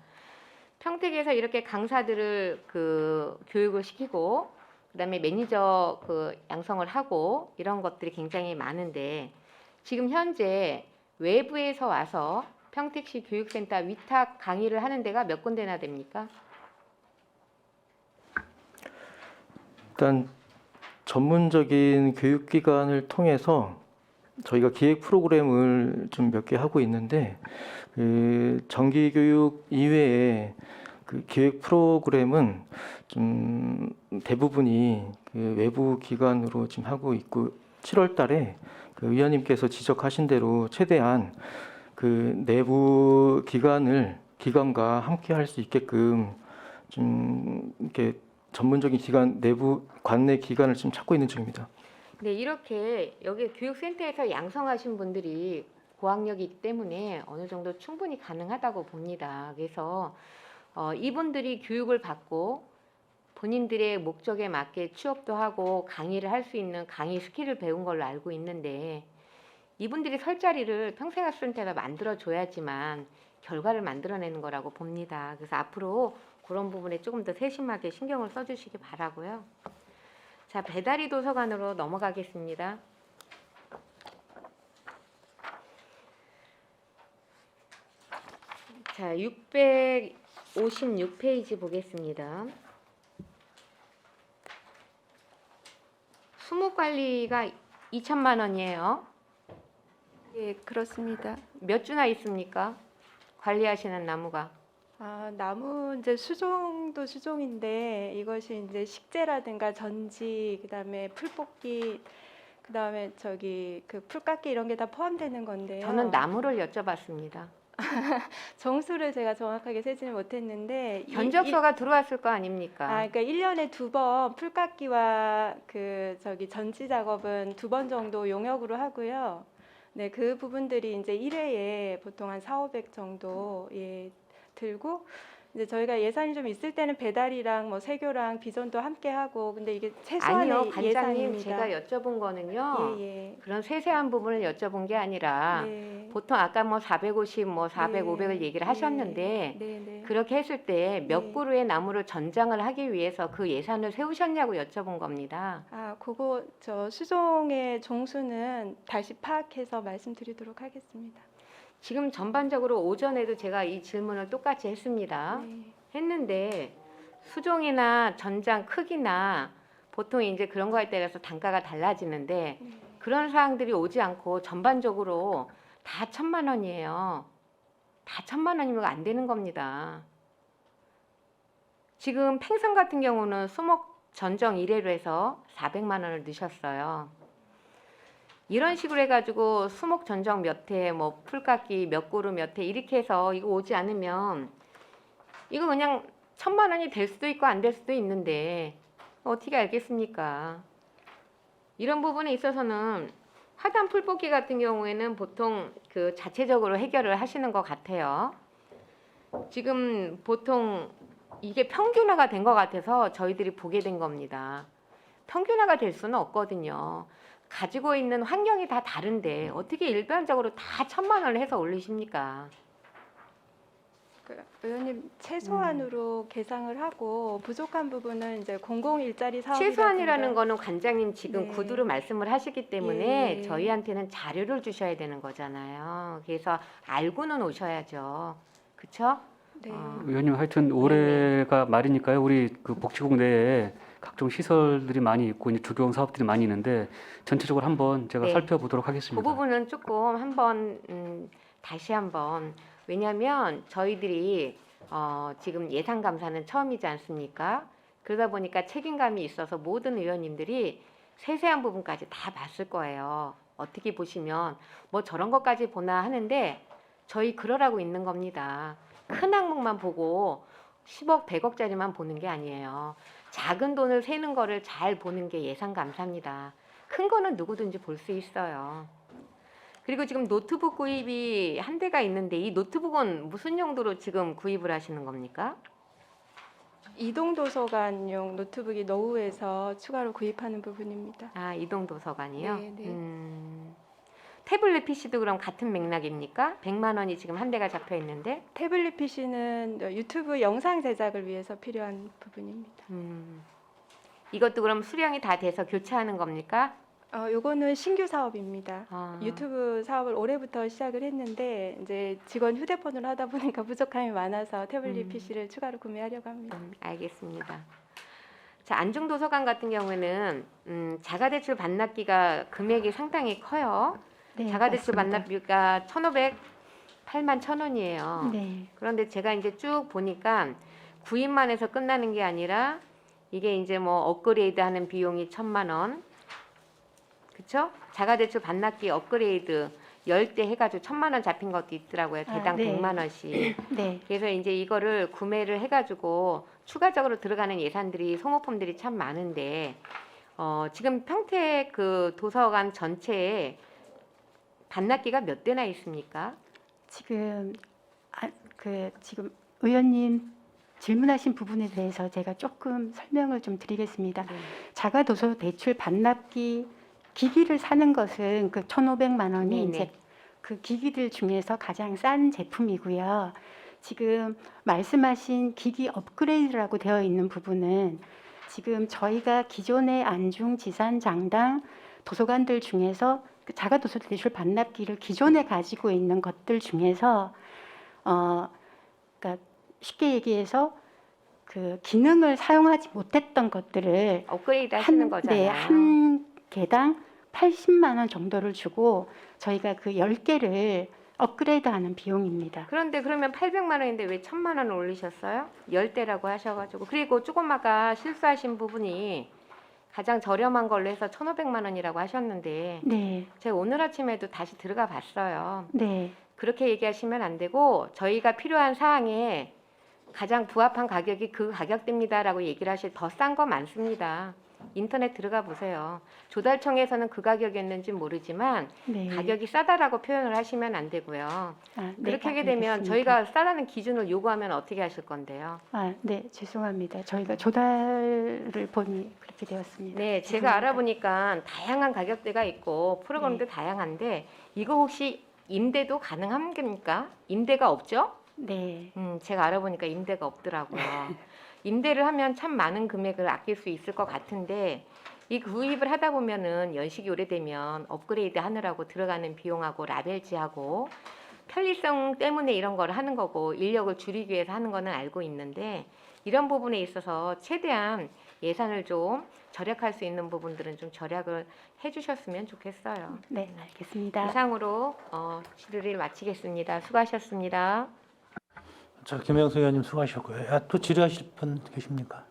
평택에서 이렇게 강사들을 그 교육을 시키고 그다음에 매니저 그 양성을 하고 이런 것들이 굉장히 많은데 지금 현재 외부에서 와서 평택시 교육센터 위탁 강의를 하는 데가 몇 군데나 됩니까? 일단 전문적인 교육기관을 통해서 저희가 기획 프로그램을 좀 몇 개 하고 있는데 그 정기교육 이외에 그 기획 프로그램은 좀 대부분이 그 외부 기관으로 지금 하고 있고 7월달에 그 위원님께서 지적하신 대로 최대한 그 내부 기관과 함께 할 수 있게끔 좀 이렇게 전문적인 기관 내부 관내 기관을 지금 찾고 있는 중입니다. 네, 이렇게 여기 교육센터에서 양성하신 분들이 고학력이기 때문에 어느 정도 충분히 가능하다고 봅니다. 그래서 이분들이 교육을 받고 본인들의 목적에 맞게 취업도 하고 강의를 할 수 있는 강의 스킬을 배운 걸로 알고 있는데 이분들이 설 자리를 평생학습센터에다 만들어줘야지만 결과를 만들어내는 거라고 봅니다. 그래서 앞으로 그런 부분에 조금 더 세심하게 신경을 써주시기 바라고요. 자, 배다리 도서관으로 넘어가겠습니다. 자, 656페이지 보겠습니다. 수목 관리가 2천만 원이에요. 예, 그렇습니다. 몇 주나 있습니까? 관리하시는 나무가. 아, 나무 이제 수종도 수종인데 이것이 이제 식재라든가 전지, 그다음에 풀뽑기, 그다음에 저기 그 풀깎기 이런 게 다 포함되는 건데요. 저는 나무를 여쭤봤습니다. 정수를 제가 정확하게 세지는 못했는데 견적서가 들어왔을 거 아닙니까? 그러니까 1년에 2번 풀깎기와 그 저기 전지 작업은 2번 정도 용역으로 하고요. 네, 그 부분들이 이제 1회에 보통 한 4,500 정도 들고 이제 저희가 예산이 좀 있을 때는 배달이랑 뭐 세교랑 비전도 함께 하고 근데 이게 최소한의 아니요, 반장님 예산입니다. 제가 여쭤본 거는요. 예, 그런 세세한 부분을 여쭤본 게 아니라 네. 보통 아까 뭐 450, 뭐 400, 네. 500을 얘기를 하셨는데 네, 네. 그렇게 했을 때 몇 네. 그루의 나무를 전장을 하기 위해서 그 예산을 세우셨냐고 여쭤본 겁니다. 아, 그거 저 수종의 종수는 다시 파악해서 말씀드리도록 하겠습니다. 지금 전반적으로 오전에도 제가 이 질문을 똑같이 했습니다. 네. 했는데 수종이나 전장 크기나 보통 이제 그런 거 할 때라서 단가가 달라지는데 그런 사항들이 오지 않고 전반적으로 다 1,000만 원이에요. 다 1,000만 원이면 안 되는 겁니다. 지금 팽성 같은 경우는 수목 전정 1회로 해서 400만 원을 넣으셨어요. 이런 식으로 해가지고 수목 전정 몇 회, 뭐 풀깎기 몇 그루 몇 회 이렇게 해서 이거 오지 않으면 이거 그냥 1,000만 원이 될 수도 있고 안 될 수도 있는데 어떻게 알겠습니까? 이런 부분에 있어서는 하단 풀뽑기 같은 경우에는 보통 그 자체적으로 해결을 하시는 것 같아요. 지금 보통 이게 평균화가 된 것 같아서 저희들이 보게 된 겁니다. 평균화가 될 수는 없거든요. 가지고 있는 환경이 다 다른데 어떻게 일반적으로 다 1,000만 원을 해서 올리십니까? 그 의원님 최소한으로 계상을 하고 부족한 부분은 이제 공공 일자리 사업 최소한이라는 거는 관장님 지금 네. 구두로 말씀을 하시기 때문에 예. 저희한테는 자료를 주셔야 되는 거잖아요. 그래서 알고는 오셔야죠. 그렇죠? 네. 의원님 하여튼 올해가 말이니까요. 우리 그 복지국 내에 각종 시설들이 많이 있고 이제 주경 사업들이 많이 있는데 전체적으로 한번 제가 네. 살펴보도록 그 하겠습니다. 부분은 조금 한번 다시 한번 왜냐하면 저희들이 지금 예산 감사는 처음이지 않습니까? 그러다 보니까 책임감이 있어서 모든 의원님들이 세세한 부분까지 다 봤을 거예요. 어떻게 보시면 뭐 저런 것까지 보나 하는데 저희 그러라고 있는 겁니다. 큰 항목만 보고 10억, 100억짜리만 보는 게 아니에요. 작은 돈을 세는 거를 잘 보는 게 예산 감사입니다. 큰 거는 누구든지 볼 수 있어요. 그리고 지금 노트북 구입이 한 대가 있는데 이 노트북은 무슨 용도로 지금 구입을 하시는 겁니까? 이동 도서관용 노트북이 노후에서 추가로 구입하는 부분입니다. 아, 이동 도서관이요? 네, 네. 태블릿 PC도 그럼 같은 맥락입니까? 100만 원이 지금 한 대가 잡혀 있는데 태블릿 PC는 유튜브 영상 제작을 위해서 필요한 부분입니다. 이것도 그럼 수량이 다 돼서 교체하는 겁니까? 요거는 신규 사업입니다. 아, 유튜브 사업을 올해부터 시작을 했는데 이제 직원 휴대폰으로 하다 보니까 부족함이 많아서 태블릿 PC를 추가로 구매하려고 합니다. 알겠습니다. 자, 안중도서관 같은 경우에는 자가대출 반납기가 금액이 상당히 커요. 네, 자가대출 맞습니다. 반납비가 1,508만 1,000원이에요. 네. 그런데 제가 이제 쭉 보니까 구입만 해서 끝나는 게 아니라 이게 이제 뭐 업그레이드 하는 비용이 1,000만 원. 그쵸? 자가대출 반납기 업그레이드 10대 해가지고 1,000만 원 잡힌 것도 있더라고요. 대당 네. 100만 원씩. 네. 그래서 이제 이거를 구매를 해가지고 추가적으로 들어가는 예산들이 소모품들이 참 많은데 지금 평택 그 도서관 전체에 반납기가 몇 대나 있습니까? 지금 지금 의원님 질문하신 부분에 대해서 제가 조금 설명을 좀 드리겠습니다. 네. 자가도서 대출 반납기 기기를 사는 것은 그 1,500만 원이 네네. 이제 그 기기들 중에서 가장 싼 제품이고요. 지금 말씀하신 기기 업그레이드라고 되어 있는 부분은 지금 저희가 기존의 안중, 지산, 장당 도서관들 중에서 그 자가도서 대출 반납기를 기존에 가지고 있는 것들 중에서 그러니까 쉽게 얘기해서 그 기능을 사용하지 못했던 것들을 업그레이드 하시는 거잖아요. 네, 한 개당 80만 원 정도를 주고 저희가 그 10개를 업그레이드하는 비용입니다. 그런데 그러면 800만 원인데 왜 1,000만 원을 올리셨어요? 10대라고 하셔가지고. 그리고 조금 아까 실수하신 부분이 가장 저렴한 걸로 해서 1,500만 원이라고 하셨는데 네, 제가 오늘 아침에도 다시 들어가 봤어요. 네, 그렇게 얘기하시면 안 되고 저희가 필요한 사항에 가장 부합한 가격이 그 가격대입니다라고 얘기를 하실 더 싼 거 많습니다. 인터넷 들어가 보세요. 조달청에서는 그 가격이었는지 모르지만 네. 가격이 싸다라고 표현을 하시면 안 되고요. 아, 네, 그렇게 하게 되면 알겠습니다. 저희가 싸다는 기준을 요구하면 어떻게 하실 건데요? 아, 네, 죄송합니다. 저희가 조달을 보니 그렇게 되었습니다. 네, 제가 죄송합니다. 알아보니까 다양한 가격대가 있고 프로그램도 다양한데 이거 혹시 임대도 가능한 겁니까? 임대가 없죠? 네, 제가 알아보니까 임대가 없더라고요. 임대를 하면 참 많은 금액을 아낄 수 있을 것 같은데 이 구입을 하다 보면은 연식이 오래되면 업그레이드 하느라고 들어가는 비용하고 라벨지하고 편리성 때문에 이런 걸 하는 거고 인력을 줄이기 위해서 하는 거는 알고 있는데 이런 부분에 있어서 최대한 예산을 좀 절약할 수 있는 부분들은 좀 절약을 해주셨으면 좋겠어요. 네, 알겠습니다. 이상으로 질의를 마치겠습니다. 수고하셨습니다. 자, 김영수 의원님 수고하셨고요. 또 질의하실 분 계십니까?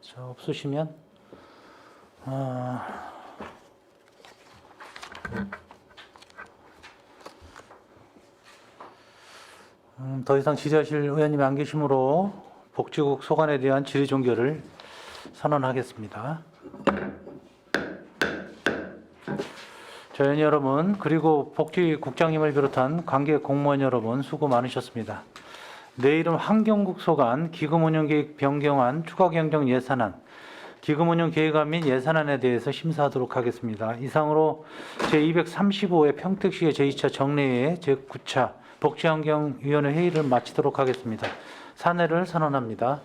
자, 없으시면 더 이상 질의하실 의원님이 안 계시므로 복지국 소관에 대한 질의 종결을 선언하겠습니다. 자, 의원 여러분, 그리고 복지국장님을 비롯한 관계 공무원 여러분 수고 많으셨습니다. 내일은 환경국 소관 기금운용계획 변경안 추가경정 예산안, 기금운용계획안 및 예산안에 대해서 심사하도록 하겠습니다. 이상으로 제235회 평택시의 제2차 정례회 제9차 복지환경위원회 회의를 마치도록 하겠습니다. 사내를 선언합니다.